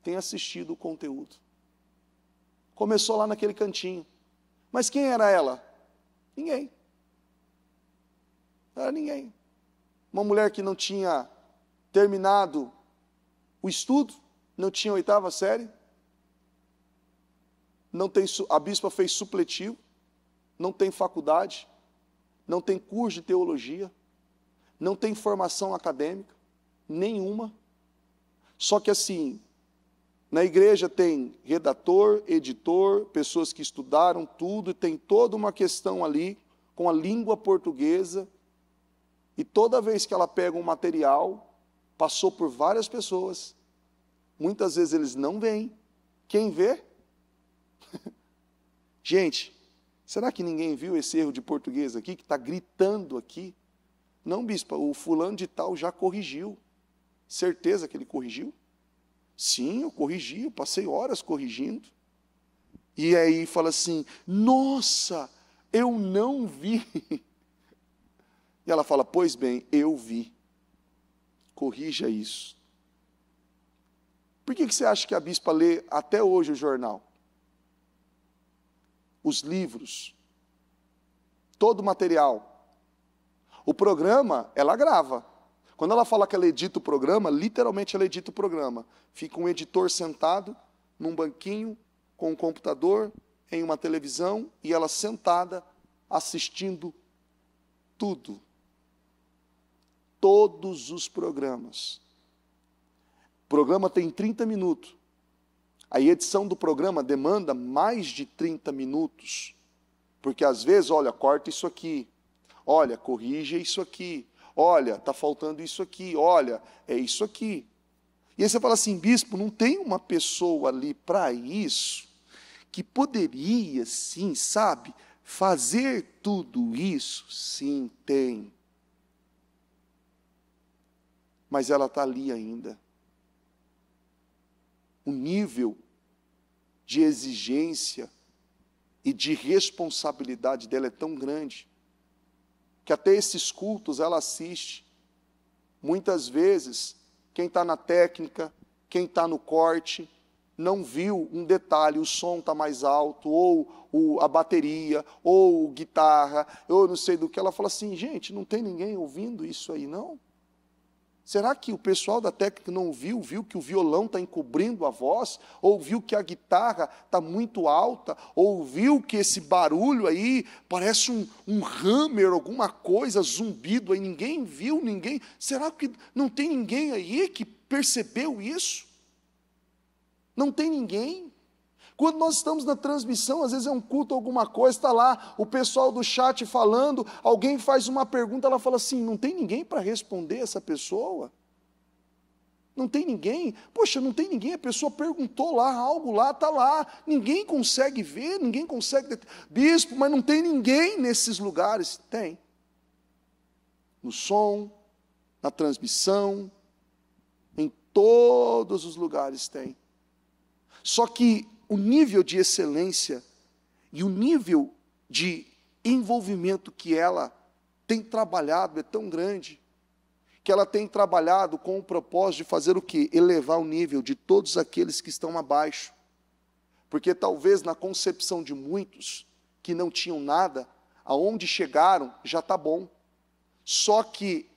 tem assistido o conteúdo. Começou lá naquele cantinho. Mas quem era ela? Ninguém. Não era ninguém. Uma mulher que não tinha terminado o estudo, não tinha 8ª série, não tem, a bispa fez supletivo, não tem faculdade, não tem curso de teologia, não tem formação acadêmica, nenhuma. Só que assim, na igreja tem redator, editor, pessoas que estudaram tudo, e tem toda uma questão ali com a língua portuguesa, e toda vez que ela pega um material, passou por várias pessoas, muitas vezes eles não veem. Quem vê? Gente, será que ninguém viu esse erro de português aqui, que está gritando aqui? Não, bispa, o fulano de tal já corrigiu. Certeza que ele corrigiu? Sim, eu corrigi, eu passei horas corrigindo. E aí fala assim, nossa, eu não vi. E ela fala, pois bem, eu vi. Corrija isso. Por que você acha que a bispa lê até hoje o jornal? Os livros, todo o material. O programa, ela grava. Quando ela fala que ela edita o programa, literalmente ela edita o programa. Fica um editor sentado num banquinho, com um computador, em uma televisão, e ela sentada, assistindo tudo. Todos os programas. O programa tem 30 minutos. A edição do programa demanda mais de 30 minutos. Porque às vezes, olha, corta isso aqui. Olha, corrige isso aqui. Olha, está faltando isso aqui. Olha, é isso aqui. E aí você fala assim, bispo, não tem uma pessoa ali para isso que poderia, sim, sabe, fazer tudo isso? Sim, tem. Mas ela está ali ainda. O nível de exigência e de responsabilidade dela é tão grande, que até esses cultos ela assiste. Muitas vezes, quem está na técnica, quem está no corte, não viu um detalhe, o som está mais alto, ou a bateria, ou guitarra, ou não sei do que. Ela fala assim, gente, não tem ninguém ouvindo isso aí, não? Será que o pessoal da técnica não viu que o violão está encobrindo a voz? Ou viu que a guitarra está muito alta? Ou viu que esse barulho aí parece um hammer, alguma coisa, zumbido aí? Ninguém viu, ninguém... Será que não tem ninguém aí que percebeu isso? Não tem ninguém? Quando nós estamos na transmissão, às vezes é um culto, alguma coisa, está lá o pessoal do chat falando, alguém faz uma pergunta, ela fala assim, não tem ninguém para responder essa pessoa? Não tem ninguém? Poxa, não tem ninguém, a pessoa perguntou lá, algo lá, está lá, ninguém consegue ver, ninguém consegue... Bispo, mas não tem ninguém nesses lugares? Tem. No som, na transmissão, em todos os lugares tem. Só que o nível de excelência e o nível de envolvimento que ela tem trabalhado é tão grande, que ela tem trabalhado com o propósito de fazer o quê? Elevar o nível de todos aqueles que estão abaixo. Porque talvez na concepção de muitos que não tinham nada, aonde chegaram já está bom. Só que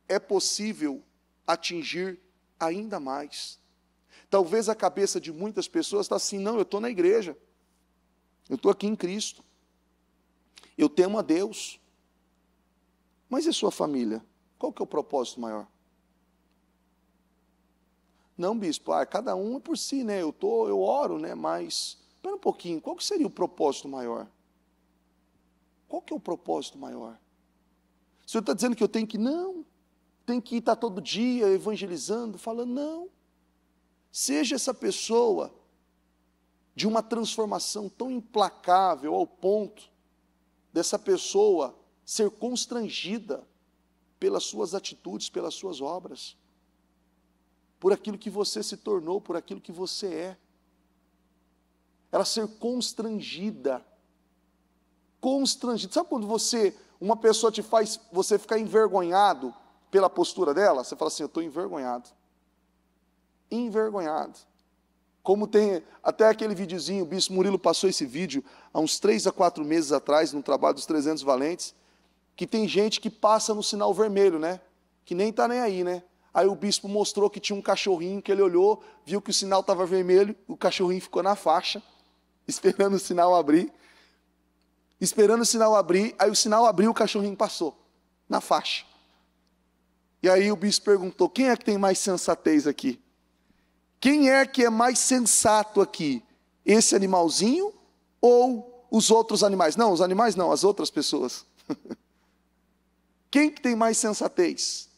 é possível atingir ainda mais. Talvez a cabeça de muitas pessoas está assim, não, eu estou na igreja, eu estou aqui em Cristo, eu temo a Deus, mas e a sua família? Qual que é o propósito maior? Não, bispo, cada um é por si, né? Eu oro, né? Mas, espera um pouquinho, qual que seria o propósito maior? Qual que é o propósito maior? O senhor está dizendo que eu tenho que, não, tem que estar todo dia evangelizando, falando, não. Seja essa pessoa de uma transformação tão implacável ao ponto dessa pessoa ser constrangida pelas suas atitudes, pelas suas obras, por aquilo que você se tornou, por aquilo que você é. Ela ser constrangida. Constrangida. Sabe quando uma pessoa te faz você ficar envergonhado pela postura dela? Você fala assim, eu estou envergonhado. Envergonhado. Como tem até aquele videozinho, o Bispo Murilo passou esse vídeo há uns 3 a 4 meses atrás, no trabalho dos 300 Valentes, que tem gente que passa no sinal vermelho, né? Que nem está nem aí, né? Aí o bispo mostrou que tinha um cachorrinho, que ele olhou, viu que o sinal estava vermelho, o cachorrinho ficou na faixa, esperando o sinal abrir. Esperando o sinal abrir, aí o sinal abriu, o cachorrinho passou, na faixa. E aí o bispo perguntou, quem é que tem mais sensatez aqui? Quem é que é mais sensato aqui? Esse animalzinho ou os outros animais? Não, os animais não, as outras pessoas. Quem que tem mais sensatez?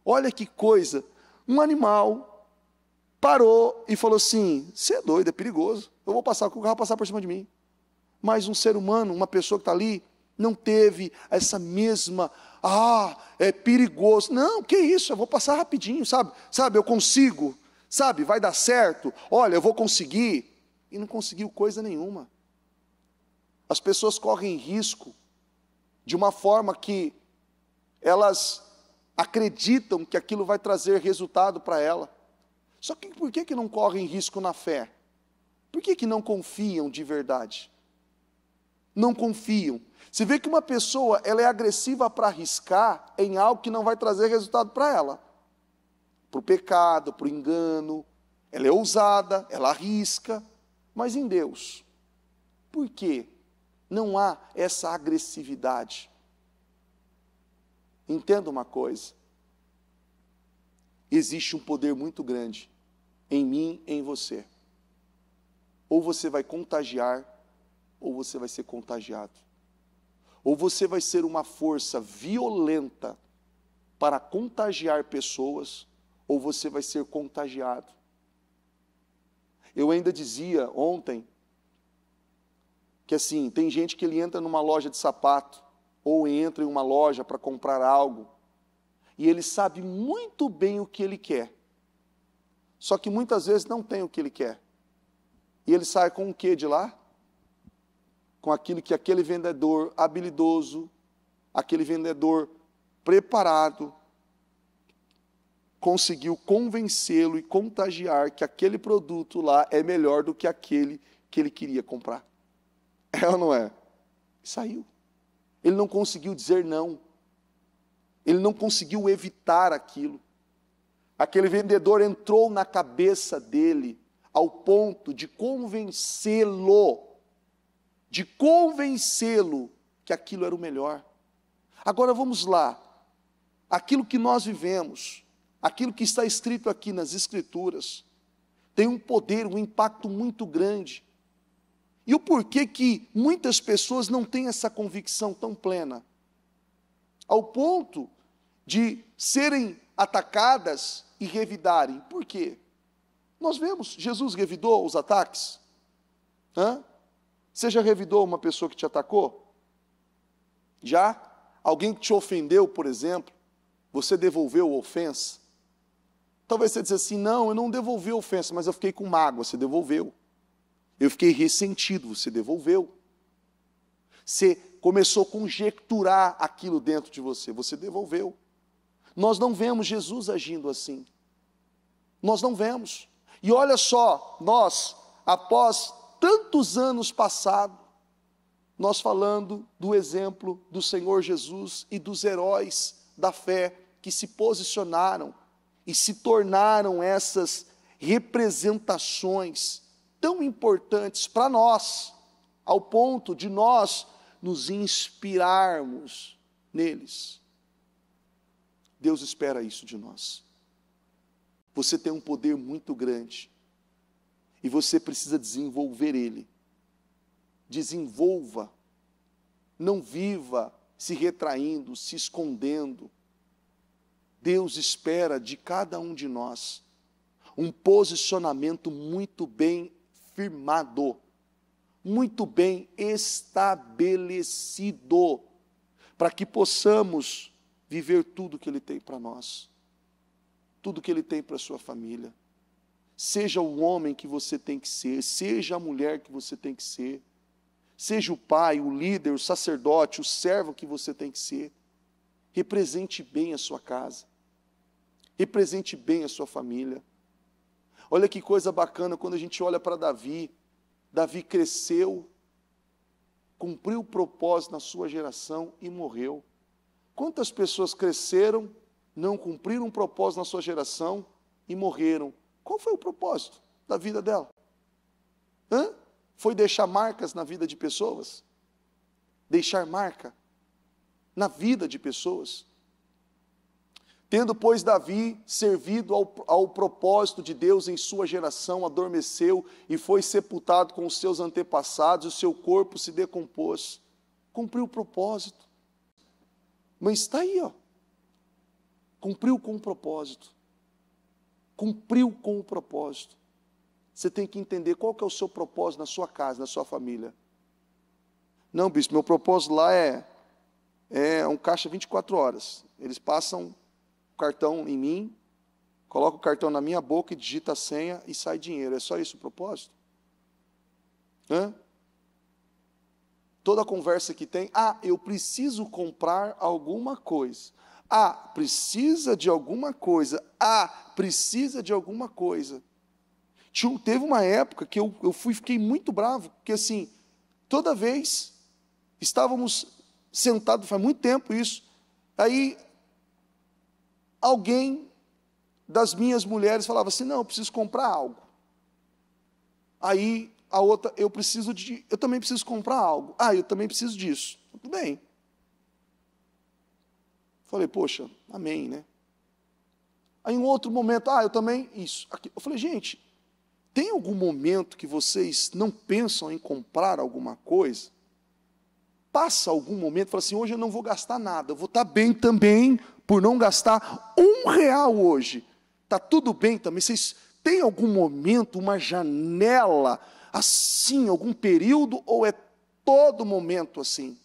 Olha que coisa, um animal parou e falou assim, você é doido, é perigoso, eu vou passar, o carro vai passar por cima de mim. Mas um ser humano, uma pessoa que está ali, não teve essa mesma, é perigoso. Não, que isso, eu vou passar rapidinho, sabe, eu consigo, sabe, vai dar certo, olha, eu vou conseguir. E não conseguiu coisa nenhuma. As pessoas correm risco de uma forma que elas acreditam que aquilo vai trazer resultado para ela. Só que por que não correm risco na fé? Por que não confiam de verdade? Não confiam. Você vê que uma pessoa ela é agressiva para arriscar em algo que não vai trazer resultado para ela. Para o pecado, para o engano. Ela é ousada, ela arrisca. Mas em Deus, por que não há essa agressividade? Entenda uma coisa, existe um poder muito grande em mim e em você. Ou você vai contagiar, ou você vai ser contagiado. Ou você vai ser uma força violenta para contagiar pessoas, ou você vai ser contagiado. Eu ainda dizia ontem, que assim, tem gente que ele entra numa loja de sapato, ou entra em uma loja para comprar algo, e ele sabe muito bem o que ele quer, só que muitas vezes não tem o que ele quer, e ele sai com o que de lá? Com aquilo que aquele vendedor habilidoso, aquele vendedor preparado, conseguiu convencê-lo e contagiar que aquele produto lá é melhor do que aquele que ele queria comprar. É ou não é? Saiu. Ele não conseguiu dizer não. Ele não conseguiu evitar aquilo. Aquele vendedor entrou na cabeça dele ao ponto de convencê-lo que aquilo era o melhor. Agora vamos lá. Aquilo que nós vivemos, aquilo que está escrito aqui nas Escrituras, tem um poder, um impacto muito grande. E o porquê que muitas pessoas não têm essa convicção tão plena? Ao ponto de serem atacadas e revidarem. Por quê? Nós vemos, Jesus revidou os ataques. Você já revidou uma pessoa que te atacou? Já? Alguém que te ofendeu, por exemplo, você devolveu a ofensa? Talvez você diz assim, não, eu não devolvi a ofensa, mas eu fiquei com mágoa, você devolveu. Eu fiquei ressentido, você devolveu. Você começou a conjecturar aquilo dentro de você, você devolveu. Nós não vemos Jesus agindo assim. Nós não vemos. E olha só, nós, após tantos anos passados, nós falando do exemplo do Senhor Jesus e dos heróis da fé que se posicionaram e se tornaram essas representações tão importantes para nós, ao ponto de nós nos inspirarmos neles. Deus espera isso de nós. Você tem um poder muito grande e você precisa desenvolver ele. Desenvolva, não viva se retraindo, se escondendo. Deus espera de cada um de nós um posicionamento muito bem firmado, muito bem estabelecido, para que possamos viver tudo que Ele tem para nós, tudo que Ele tem para a sua família. Seja o homem que você tem que ser, seja a mulher que você tem que ser, seja o pai, o líder, o sacerdote, o servo que você tem que ser. Represente bem a sua casa, represente bem a sua família. Olha que coisa bacana quando a gente olha para Davi. Davi cresceu, cumpriu o propósito na sua geração e morreu. Quantas pessoas cresceram, não cumpriram um propósito na sua geração e morreram? Qual foi o propósito da vida dela? Foi deixar marcas na vida de pessoas? Deixar marca na vida de pessoas? Tendo, pois, Davi servido ao propósito de Deus em sua geração, adormeceu e foi sepultado com os seus antepassados, e o seu corpo se decompôs. Cumpriu o propósito. Mas está aí, ó. Cumpriu com o propósito. Cumpriu com o propósito. Você tem que entender qual que é o seu propósito na sua casa, na sua família. Não, bispo, meu propósito lá é um caixa 24 horas. Eles passam o cartão em mim, coloca o cartão na minha boca e digita a senha e sai dinheiro. É só isso o propósito? Toda a conversa que tem, eu preciso comprar alguma coisa. Precisa de alguma coisa. Precisa de alguma coisa. Teve uma época que eu fiquei muito bravo, porque assim, toda vez estávamos sentados, faz muito tempo isso, aí alguém das minhas mulheres falava assim, não, eu preciso comprar algo. Aí a outra, eu também preciso comprar algo. Eu também preciso disso. Tudo bem. Falei, poxa, amém, né? Aí em um outro momento, eu também, isso, aqui. Eu falei, gente, tem algum momento que vocês não pensam em comprar alguma coisa? Passa algum momento, fala assim, hoje eu não vou gastar nada, eu vou estar bem também, por não gastar R$1 hoje. Está tudo bem também? Vocês têm algum momento, uma janela, assim, algum período, ou é todo momento assim?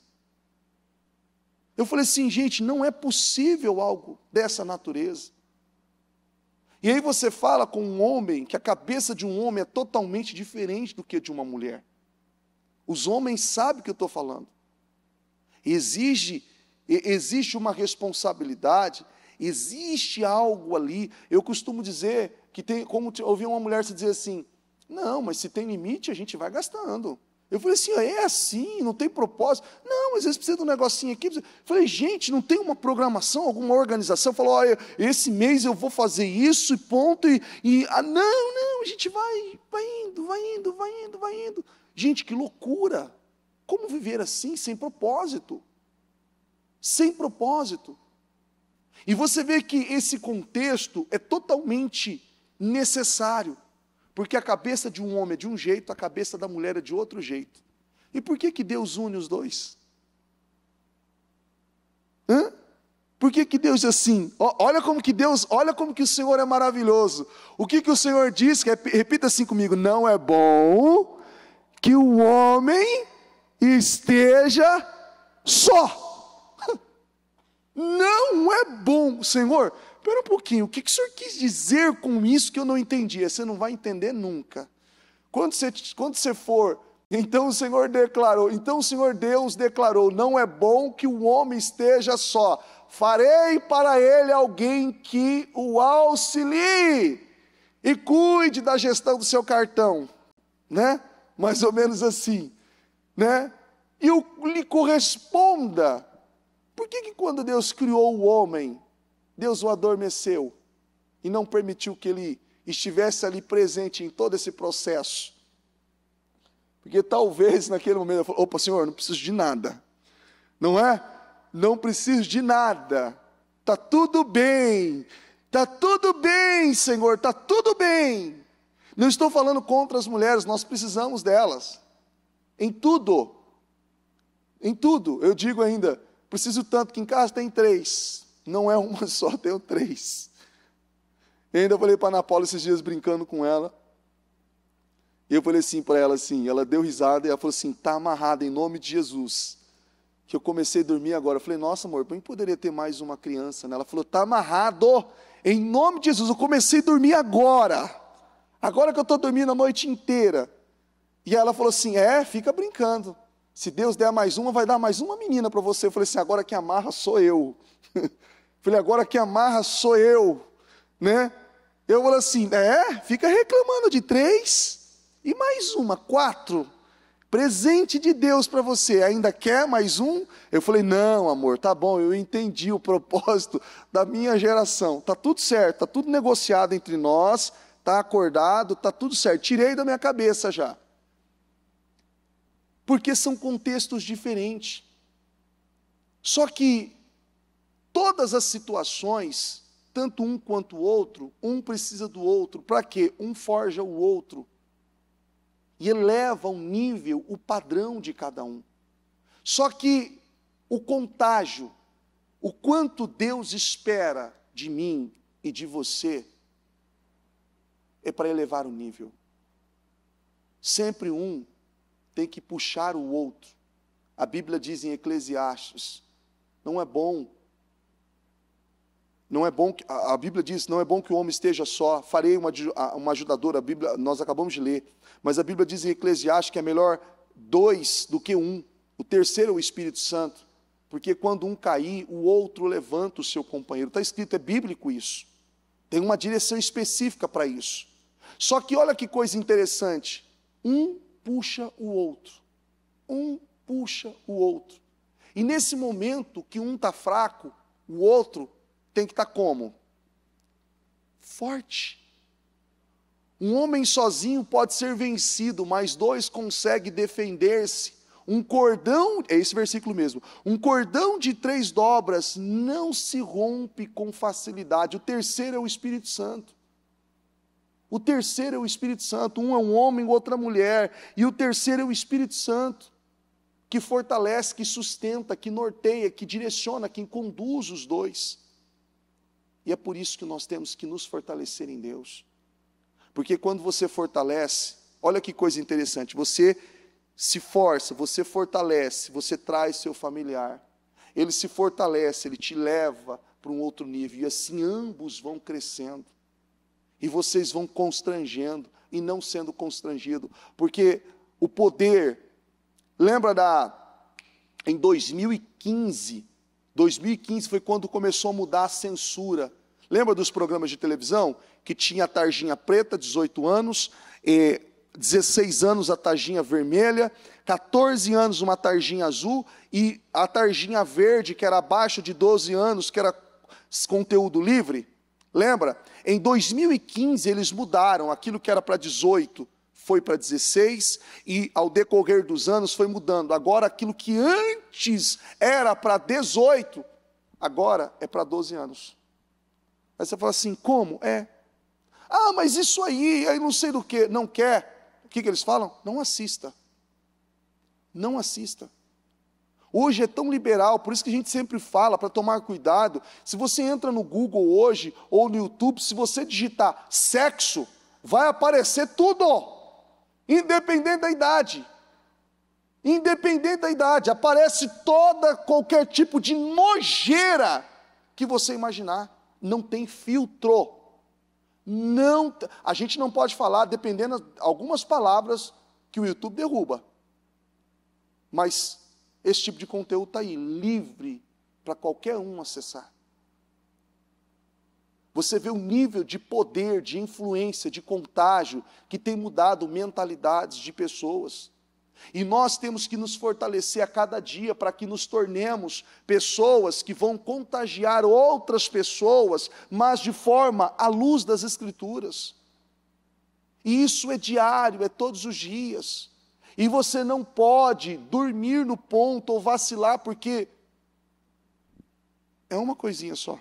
Eu falei assim, gente, não é possível algo dessa natureza. E aí você fala com um homem, que a cabeça de um homem é totalmente diferente do que de uma mulher. Os homens sabem o que eu estou falando. Existe uma responsabilidade, existe algo ali. Eu costumo dizer que tem, como ouvi uma mulher se dizer assim, não, mas se tem limite, a gente vai gastando. Eu falei assim, é assim, não tem propósito. Não, às vezes precisa de um negocinho aqui. Eu falei, gente, não tem uma programação, alguma organização? Falou, olha, esse mês eu vou fazer isso e ponto. Não, a gente vai indo. Gente, que loucura. Como viver assim, sem propósito? Sem propósito. E você vê que esse contexto é totalmente necessário. Porque a cabeça de um homem é de um jeito, a cabeça da mulher é de outro jeito. E por que Deus une os dois? Por que Deus é assim? Olha como que o Senhor é maravilhoso. O que o Senhor diz? Repita assim comigo. Não é bom que o homem esteja só. Não é bom, Senhor. Espera um pouquinho, o que o Senhor quis dizer com isso que eu não entendi? Você não vai entender nunca. Quando você for, então o Senhor Deus declarou, não é bom que o homem esteja só. Farei para ele alguém que o auxilie e cuide da gestão do seu cartão, né? Mais ou menos assim, né? E lhe corresponda. Por que quando Deus criou o homem, Deus o adormeceu e não permitiu que ele estivesse ali presente em todo esse processo? Porque talvez naquele momento ele falou, opa, Senhor, não preciso de nada. Não é? Não preciso de nada. Está tudo bem. Está tudo bem, Senhor, está tudo bem. Não estou falando contra as mulheres, nós precisamos delas. Em tudo. Em tudo. Eu digo ainda, preciso tanto que em casa tem 3. Não é uma só, tenho 3. E ainda falei para a Ana Paula esses dias brincando com ela. E eu falei assim para ela assim, ela deu risada e ela falou assim, está amarrada em nome de Jesus. que eu comecei a dormir agora. Eu falei, nossa, amor, eu poderia ter mais uma criança, né? Ela falou, tá amarrado, em nome de Jesus. Eu comecei a dormir agora que eu estou dormindo a noite inteira. E ela falou assim, fica brincando, se Deus der mais uma, vai dar mais uma menina para você. Eu falei assim, agora quem amarra sou eu. Falei, agora quem amarra sou eu, né? Eu falei assim, fica reclamando de 3, e mais uma, 4, presente de Deus para você, ainda quer mais um? Eu falei, não, amor, tá bom, eu entendi o propósito da minha geração, tá tudo certo, tá tudo negociado entre nós, tá acordado, tá tudo certo, tirei da minha cabeça já. Porque são contextos diferentes. Só que todas as situações, tanto um quanto o outro, um precisa do outro. Para quê? Um forja o outro. E eleva o nível, o padrão de cada um. Só que o contágio, o quanto Deus espera de mim e de você, é para elevar o nível. Sempre um tem que puxar o outro. A Bíblia diz em Eclesiastes, a Bíblia diz, não é bom que o homem esteja só, farei uma ajudadora, a Bíblia, nós acabamos de ler, mas a Bíblia diz em Eclesiastes que é melhor 2 do que 1, o terceiro é o Espírito Santo, porque quando um cair, o outro levanta o seu companheiro, está escrito, é bíblico isso, tem uma direção específica para isso, só que olha que coisa interessante, um puxa o outro, e nesse momento que um está fraco, o outro tem que estar como? Forte. Um homem sozinho pode ser vencido, mas 2 conseguem defender-se. Um cordão, é esse versículo mesmo, um cordão de 3 dobras não se rompe com facilidade. O terceiro é o Espírito Santo. Um é um homem, o outro é mulher, e o terceiro é o Espírito Santo, que fortalece, que sustenta, que norteia, que direciona, que conduz os 2. E é por isso que nós temos que nos fortalecer em Deus. Porque quando você fortalece, olha que coisa interessante, você se força, você fortalece, você traz seu familiar. Ele se fortalece, ele te leva para um outro nível. E assim ambos vão crescendo. E vocês vão constrangendo e não sendo constrangido. Porque o poder, lembra em 2015 foi quando começou a mudar a censura. Lembra dos programas de televisão? Que tinha a tarjinha preta, 18 anos, 16 anos a tarjinha vermelha, 14 anos uma tarjinha azul, e a tarjinha verde, que era abaixo de 12 anos, que era conteúdo livre. Lembra? Em 2015 eles mudaram, aquilo que era para 18 foi para 16, e ao decorrer dos anos foi mudando. Agora aquilo que antes era para 18, agora é para 12 anos. Aí você fala assim, como? Mas isso aí não sei do que, não quer. O que eles falam? Não assista. Não assista. Hoje é tão liberal, por isso que a gente sempre fala, para tomar cuidado, se você entra no Google hoje, ou no YouTube, se você digitar sexo, vai aparecer tudo, independente da idade. Aparece qualquer tipo de nojeira que você imaginar, não tem filtro. A gente não pode falar, dependendo de algumas palavras que o YouTube derruba, mas esse tipo de conteúdo está aí, livre para qualquer um acessar. Você vê o nível de poder, de influência, de contágio, que tem mudado mentalidades de pessoas. E nós temos que nos fortalecer a cada dia para que nos tornemos pessoas que vão contagiar outras pessoas, mas de forma à luz das Escrituras. E isso é diário, é todos os dias. E você não pode dormir no ponto ou vacilar, porque é uma coisinha só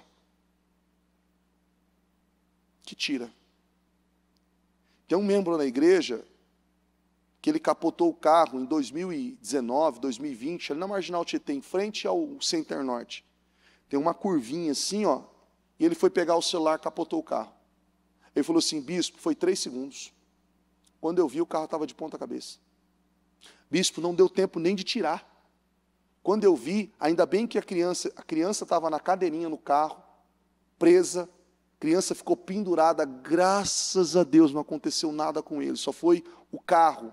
que tira. Tem um membro na igreja que ele capotou o carro em 2019, 2020, ali na Marginal Tietê, em frente ao Center Norte. Tem uma curvinha assim, e ele foi pegar o celular, capotou o carro. Ele falou assim, bispo, foi 3 segundos. Quando eu vi, o carro estava de ponta cabeça. Bispo, não deu tempo nem de tirar. Quando eu vi, ainda bem que a criança estava na cadeirinha no carro, presa, a criança ficou pendurada, graças a Deus não aconteceu nada com ele, só foi o carro,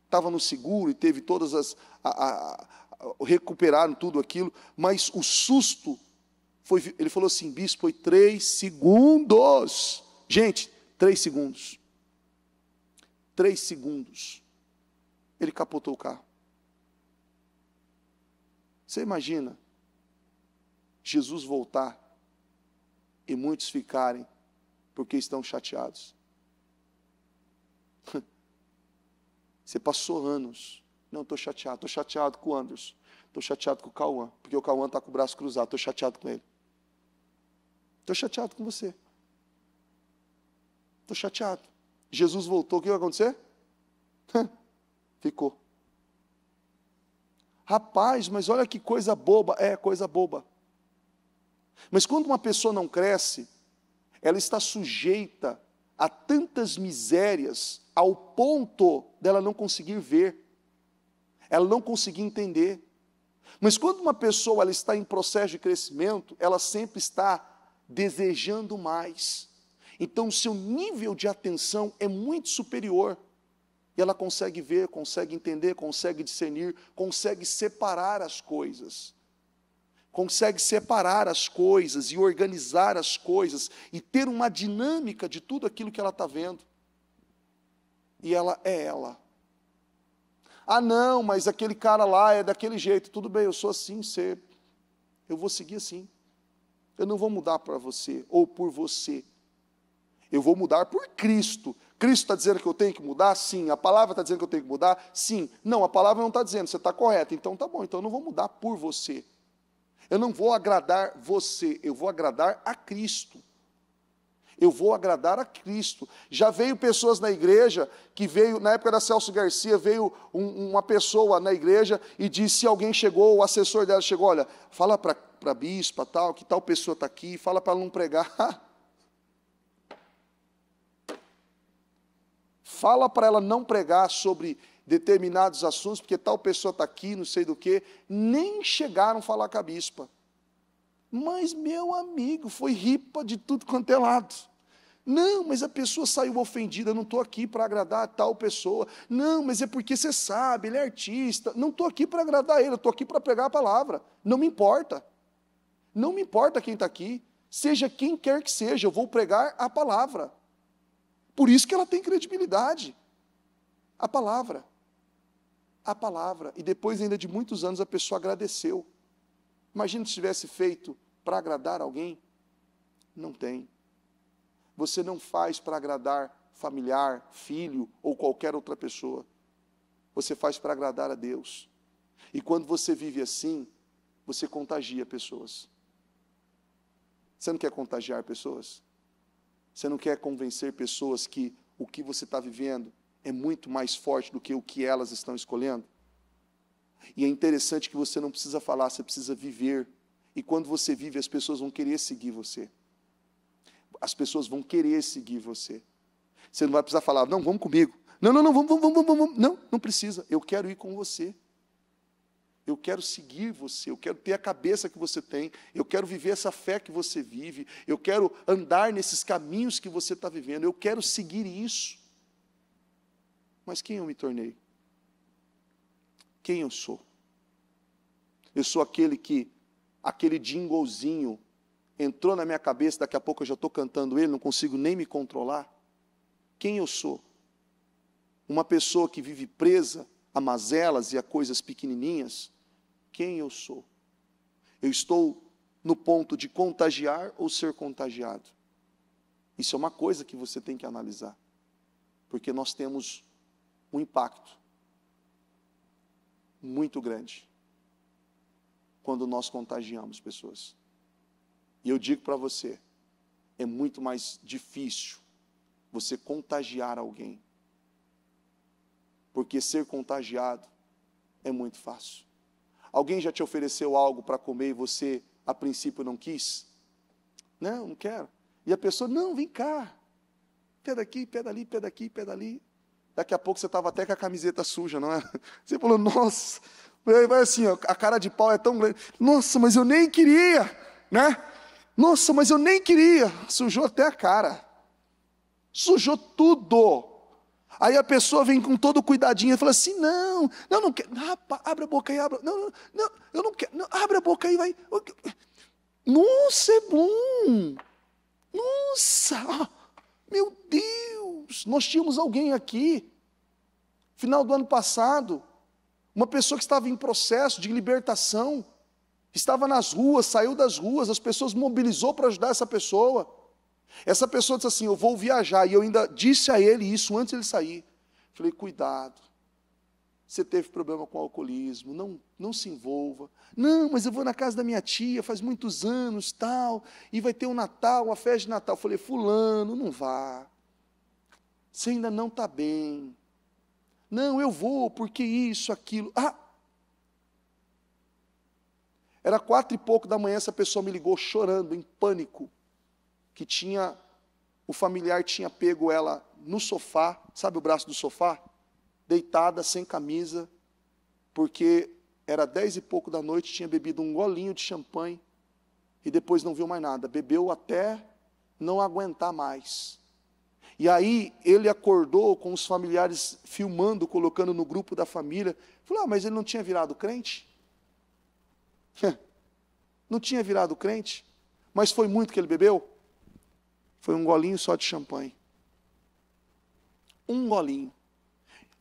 estava no seguro e teve todas as, recuperaram tudo aquilo, mas o susto, ele falou assim, bispo, foi 3 segundos, gente, 3 segundos, 3 segundos, ele capotou o carro. Você imagina Jesus voltar e muitos ficarem porque estão chateados? Você passou anos. Não, estou chateado com o Anderson, estou chateado com o Cauã, porque o Cauã está com o braço cruzado, estou chateado com ele. Estou chateado com você. Estou chateado. Jesus voltou, o que vai acontecer? Ficou. Rapaz, mas olha que coisa boba. É, coisa boba. Mas quando uma pessoa não cresce, ela está sujeita a tantas misérias, ao ponto dela não conseguir ver, ela não conseguir entender. Mas quando uma pessoa ela está em processo de crescimento, ela sempre está desejando mais. Então o seu nível de atenção é muito superior. E ela consegue ver, consegue entender, consegue discernir, consegue separar as coisas. Consegue separar as coisas e organizar as coisas e ter uma dinâmica de tudo aquilo que ela está vendo. E ela é ela. Ah, não, mas aquele cara lá é daquele jeito. Tudo bem, eu sou assim, eu vou seguir assim. Eu não vou mudar para você ou por você. Eu vou mudar por Cristo. Cristo está dizendo que eu tenho que mudar? Sim. A palavra está dizendo que eu tenho que mudar? Sim. Não, a palavra não está dizendo, você está correto. Então tá bom, então eu não vou mudar por você. Eu não vou agradar você, eu vou agradar a Cristo. Eu vou agradar a Cristo. Já veio pessoas na igreja, que veio, na época da Celso Garcia, veio uma pessoa na igreja e disse, alguém chegou, o assessor dela chegou, olha, fala para a bispa, tal, que tal pessoa está aqui, fala para ela não pregar. Fala para ela não pregar sobre determinados assuntos, porque tal pessoa está aqui, não sei do que, nem chegaram a falar com a bispa. Mas, meu amigo, foi ripa de tudo quanto é lado. Não, mas a pessoa saiu ofendida, eu não estou aqui para agradar a tal pessoa. Não, mas é porque você sabe, ele é artista. Não estou aqui para agradar ele, eu estou aqui para pregar a palavra. Não me importa. Não me importa quem está aqui. Seja quem quer que seja, eu vou pregar a palavra. Por isso que ela tem credibilidade. A palavra. A palavra. E depois ainda de muitos anos a pessoa agradeceu. Imagina se tivesse feito para agradar alguém. Não tem. Você não faz para agradar familiar, filho ou qualquer outra pessoa. Você faz para agradar a Deus. E quando você vive assim, você contagia pessoas. Você não quer contagiar pessoas? Você não quer convencer pessoas que o que você está vivendo é muito mais forte do que o que elas estão escolhendo? E é interessante que você não precisa falar, você precisa viver. E quando você vive, as pessoas vão querer seguir você. As pessoas vão querer seguir você. Você não vai precisar falar, não, vamos comigo. Não, vamos. Não, não precisa. Eu quero ir com você. Eu quero seguir você, eu quero ter a cabeça que você tem, eu quero viver essa fé que você vive, eu quero andar nesses caminhos que você está vivendo, eu quero seguir isso. Mas quem eu me tornei? Quem eu sou? Eu sou aquele jinglezinho entrou na minha cabeça, daqui a pouco eu já estou cantando ele, não consigo nem me controlar. Quem eu sou? Uma pessoa que vive presa a mazelas e a coisas pequenininhas? Quem eu sou? Eu estou no ponto de contagiar ou ser contagiado? Isso é uma coisa que você tem que analisar, porque nós temos um impacto muito grande quando nós contagiamos pessoas. E eu digo para você, é muito mais difícil você contagiar alguém, porque ser contagiado é muito fácil. Alguém já te ofereceu algo para comer e você, a princípio, não quis? Não, não quero. E a pessoa, não, vem cá. Pé daqui, pé dali, pé daqui, pé dali. Daqui a pouco você estava até com a camiseta suja, não é? Você falou, nossa, Vai assim, ó, a cara de pau é tão grande. Nossa, mas eu nem queria, né? Nossa, mas eu nem queria. Sujou até a cara. Sujou tudo. Aí a pessoa vem com todo cuidadinho e fala assim, não quero. Abre a boca aí, não, eu não quero. Não, abre a boca aí, vai. Nossa, é bom. Nossa, meu Deus. Nós tínhamos alguém aqui, final do ano passado, uma pessoa que estava em processo de libertação, estava nas ruas, saiu das ruas, as pessoas mobilizou para ajudar essa pessoa. Essa pessoa disse assim, eu vou viajar, e eu ainda disse a ele isso antes de ele sair. Falei, cuidado, você teve problema com o alcoolismo, não se envolva. Não, mas eu vou na casa da minha tia, faz muitos anos, tal, e vai ter um Natal, uma festa de Natal. Falei, fulano, não vá, você ainda não está bem. Não, eu vou, porque isso, aquilo. Era 4 e pouco da manhã, essa pessoa me ligou chorando, em pânico, que o familiar tinha pego ela no sofá, sabe o braço do sofá? Deitada, sem camisa, porque era 10 e pouco da noite, tinha bebido um golinho de champanhe, e depois não viu mais nada, bebeu até não aguentar mais. E aí ele acordou com os familiares filmando, colocando no grupo da família. Falou, mas ele não tinha virado crente? Não tinha virado crente? Mas foi muito que ele bebeu? Foi um golinho só de champanhe. Um golinho.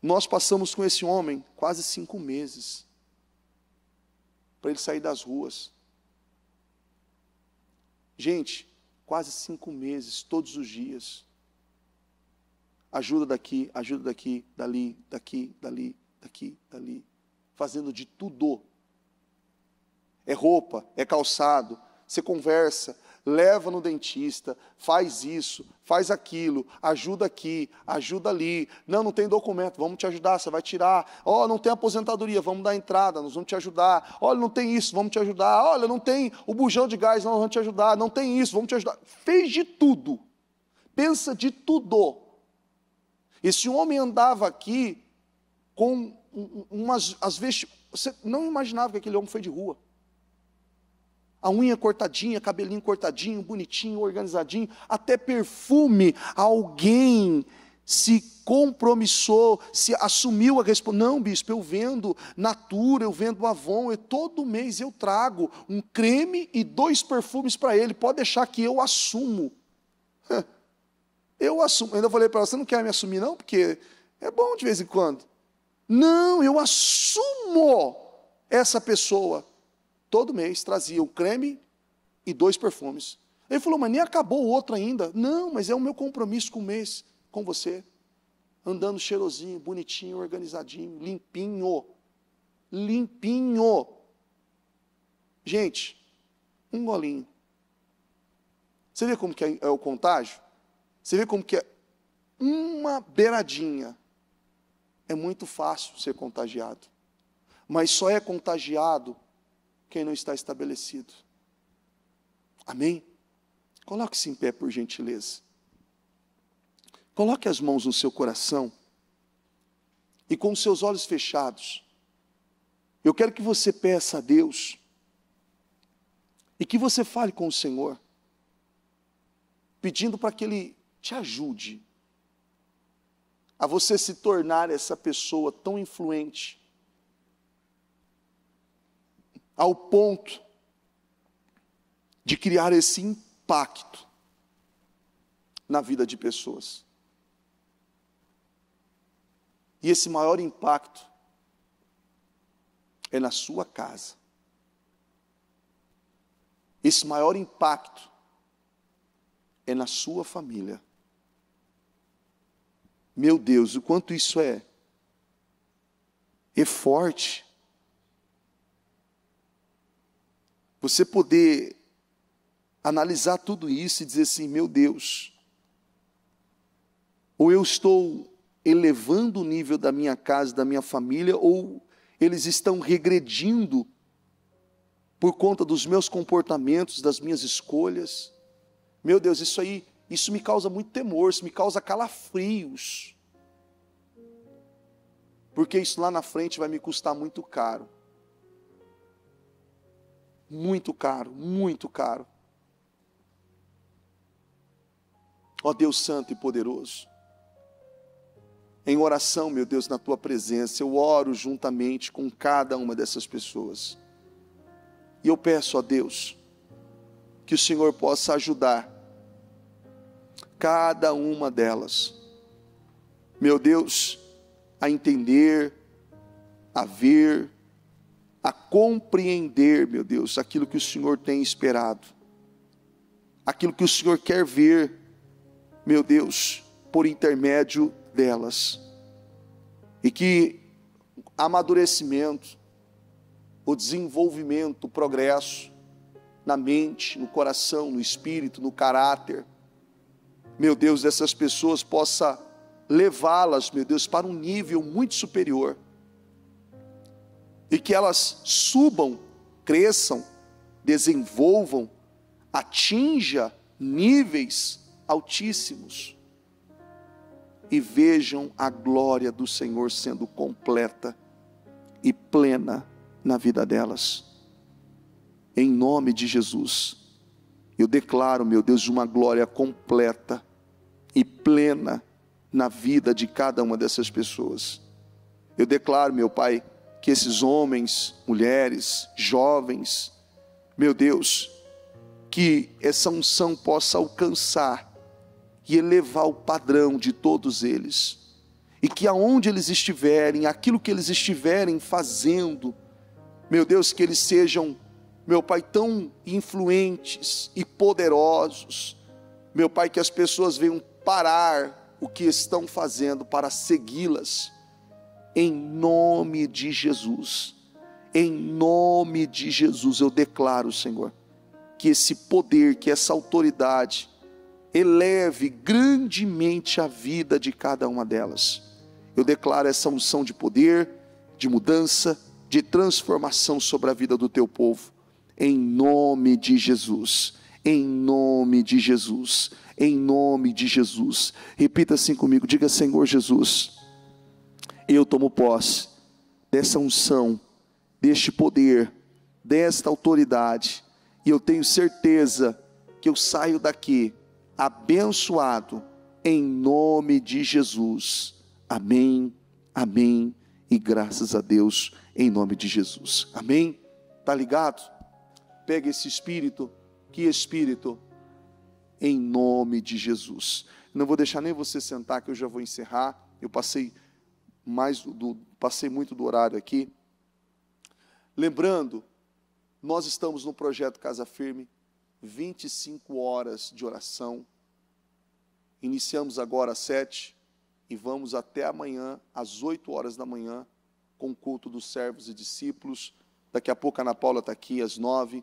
Nós passamos com esse homem quase 5 meses, para ele sair das ruas. Gente, quase 5 meses, todos os dias. Ajuda daqui, dali, daqui, dali, daqui, dali. Fazendo de tudo. É roupa, é calçado, você conversa, leva no dentista, faz isso, faz aquilo, ajuda aqui, ajuda ali. Não tem documento, vamos te ajudar, você vai tirar. Não tem aposentadoria, vamos dar entrada, nós vamos te ajudar. Olha, não tem isso, vamos te ajudar. Olha, não tem o bujão de gás, nós vamos te ajudar. Não tem isso, vamos te ajudar. Fez de tudo. Pensa de tudo. Esse homem andava aqui com às vezes, você não imaginava que aquele homem foi de rua. A unha cortadinha, cabelinho cortadinho, bonitinho, organizadinho, até perfume. Alguém se compromissou, se assumiu a responsabilidade. Não, bispo, eu vendo Natura, eu vendo Avon, todo mês eu trago um creme e 2 perfumes para ele. Pode deixar que eu assumo. Eu assumo. Ainda falei para ela, você não quer me assumir não? Porque é bom de vez em quando. Não, eu assumo essa pessoa. Todo mês trazia um creme e 2 perfumes. Ele falou, mas nem acabou o outro ainda. Não, mas é o meu compromisso com o mês, com você. Andando cheirosinho, bonitinho, organizadinho, limpinho. Limpinho. Gente, um golinho. Você vê como que é o contágio? Você vê como que é uma beiradinha. É muito fácil ser contagiado. Mas só é contagiado quem não está estabelecido. Amém? Coloque-se em pé, por gentileza. Coloque as mãos no seu coração e com os seus olhos fechados, eu quero que você peça a Deus e que você fale com o Senhor, pedindo para que Ele te ajude a você se tornar essa pessoa tão influente, ao ponto de criar esse impacto na vida de pessoas. E esse maior impacto é na sua casa. Esse maior impacto é na sua família. Meu Deus, o quanto isso é forte. Você poder analisar tudo isso e dizer assim, meu Deus, ou eu estou elevando o nível da minha casa, da minha família, ou eles estão regredindo por conta dos meus comportamentos, das minhas escolhas. Meu Deus, isso me causa muito temor, isso me causa calafrios, porque isso lá na frente vai me custar muito caro. muito caro, muito caro. Ó Deus Santo e poderoso, em oração, meu Deus, na tua presença, eu oro juntamente com cada uma dessas pessoas. E eu peço a Deus que o Senhor possa ajudar cada uma delas, meu Deus, a entender, a ver, a compreender, meu Deus, aquilo que o Senhor tem esperado, aquilo que o Senhor quer ver, meu Deus, por intermédio delas, e que amadurecimento, o desenvolvimento, o progresso na mente, no coração, no espírito, no caráter, meu Deus, dessas pessoas possa levá-las, meu Deus, para um nível muito superior, e que elas subam, cresçam, desenvolvam, atinja níveis altíssimos, e vejam a glória do Senhor sendo completa e plena na vida delas. Em nome de Jesus, eu declaro, meu Deus, uma glória completa e plena na vida de cada uma dessas pessoas. Eu declaro, meu Pai, que esses homens, mulheres, jovens, meu Deus, que essa unção possa alcançar e elevar o padrão de todos eles, e que aonde eles estiverem, aquilo que eles estiverem fazendo, meu Deus, que eles sejam, meu Pai, tão influentes e poderosos, meu Pai, que as pessoas venham parar o que estão fazendo para segui-las, em nome de Jesus. Em nome de Jesus eu declaro, Senhor, que esse poder, que essa autoridade eleve grandemente a vida de cada uma delas. Eu declaro essa unção de poder, de mudança, de transformação sobre a vida do teu povo, em nome de Jesus, em nome de Jesus, em nome de Jesus. Repita assim comigo, diga: Senhor Jesus, eu tomo posse dessa unção, deste poder, desta autoridade, e eu tenho certeza que eu saio daqui abençoado, em nome de Jesus. Amém, amém, e graças a Deus, em nome de Jesus. Amém? Está ligado? Pega esse espírito, que espírito? Em nome de Jesus. Não vou deixar nem você sentar, que eu já vou encerrar. Eu passei muito do horário aqui. Lembrando, nós estamos no projeto Casa Firme, 25 horas de oração. Iniciamos agora às 7 e vamos até amanhã, às 8 horas da manhã, com o culto dos servos e discípulos. Daqui a pouco a Ana Paula está aqui às 9,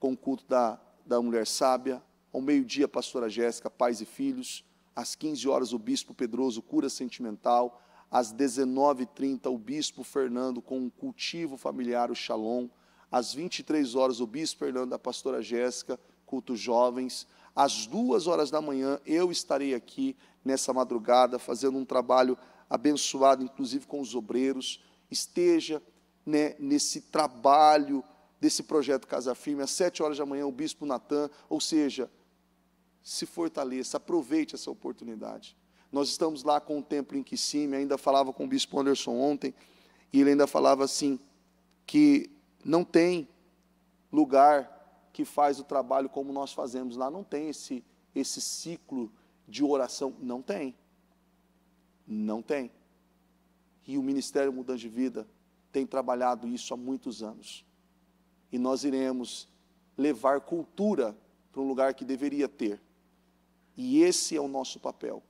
com o culto da mulher sábia. Ao meio-dia, a pastora Jéssica, pais e filhos. Às 15 horas, o bispo Pedroso, cura sentimental. Às 19h30, o bispo Fernando, com um cultivo familiar, o Shalom. Às 23 horas, o bispo Fernando, a pastora Jéssica, culto jovens. Às 2 horas da manhã, eu estarei aqui nessa madrugada, fazendo um trabalho abençoado, inclusive com os obreiros. Esteja, né, nesse trabalho desse projeto Casa Firme. Às 7 horas da manhã, o bispo Natan, ou seja, se fortaleça, aproveite essa oportunidade. Nós estamos lá com o templo em Kissimmee, ainda falava com o bispo Anderson ontem, e ele ainda falava assim, que não tem lugar que faz o trabalho como nós fazemos lá, não tem esse ciclo de oração, não tem, e o Ministério Mudança de Vida tem trabalhado isso há muitos anos, e nós iremos levar cultura para um lugar que deveria ter, e esse é o nosso papel.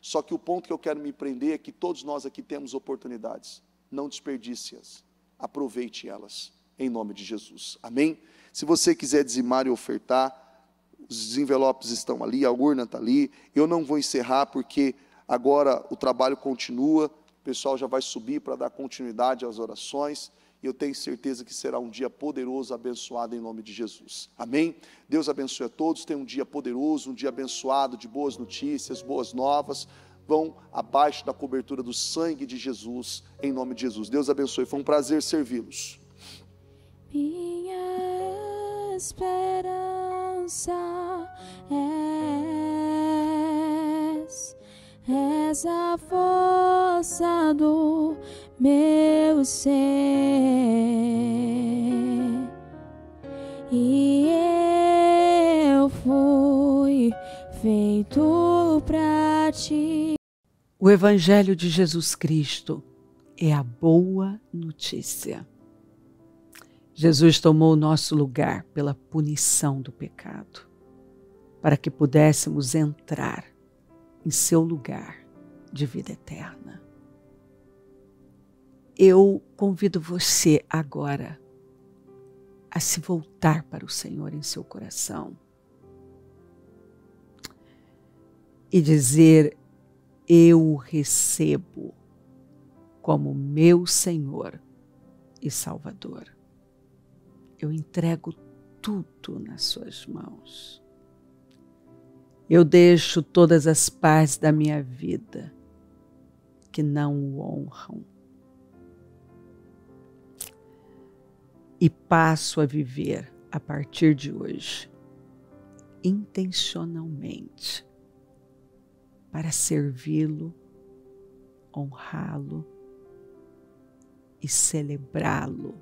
Só que o ponto que eu quero me prender é que todos nós aqui temos oportunidades, não desperdice-as, aproveite elas, em nome de Jesus, amém? Se você quiser dizimar e ofertar, os envelopes estão ali, a urna está ali. Eu não vou encerrar porque agora o trabalho continua, o pessoal já vai subir para dar continuidade às orações, e eu tenho certeza que será um dia poderoso, abençoado em nome de Jesus. Amém? Deus abençoe a todos, tenham um dia poderoso, um dia abençoado, de boas notícias, boas novas. Vão abaixo da cobertura do sangue de Jesus, em nome de Jesus. Deus abençoe, foi um prazer servi-los. esperança és a força do meu ser, e eu fui feito pra ti. O Evangelho de Jesus Cristo é a boa notícia. Jesus tomou o nosso lugar pela punição do pecado, para que pudéssemos entrar em seu lugar de vida eterna. Eu convido você agora a se voltar para o Senhor em seu coração e dizer: eu o recebo como meu Senhor e Salvador. Eu entrego tudo nas suas mãos. Eu deixo todas as partes da minha vida que não o honram e passo a viver a partir de hoje intencionalmente para servi-lo, honrá-lo e celebrá-lo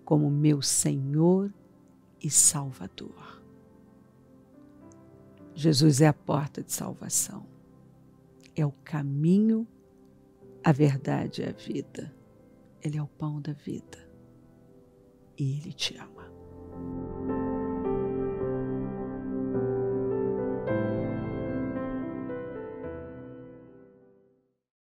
como meu Senhor e Salvador. Jesus é a porta de salvação, é o caminho, a verdade e a vida. Ele é o pão da vida e Ele te ama.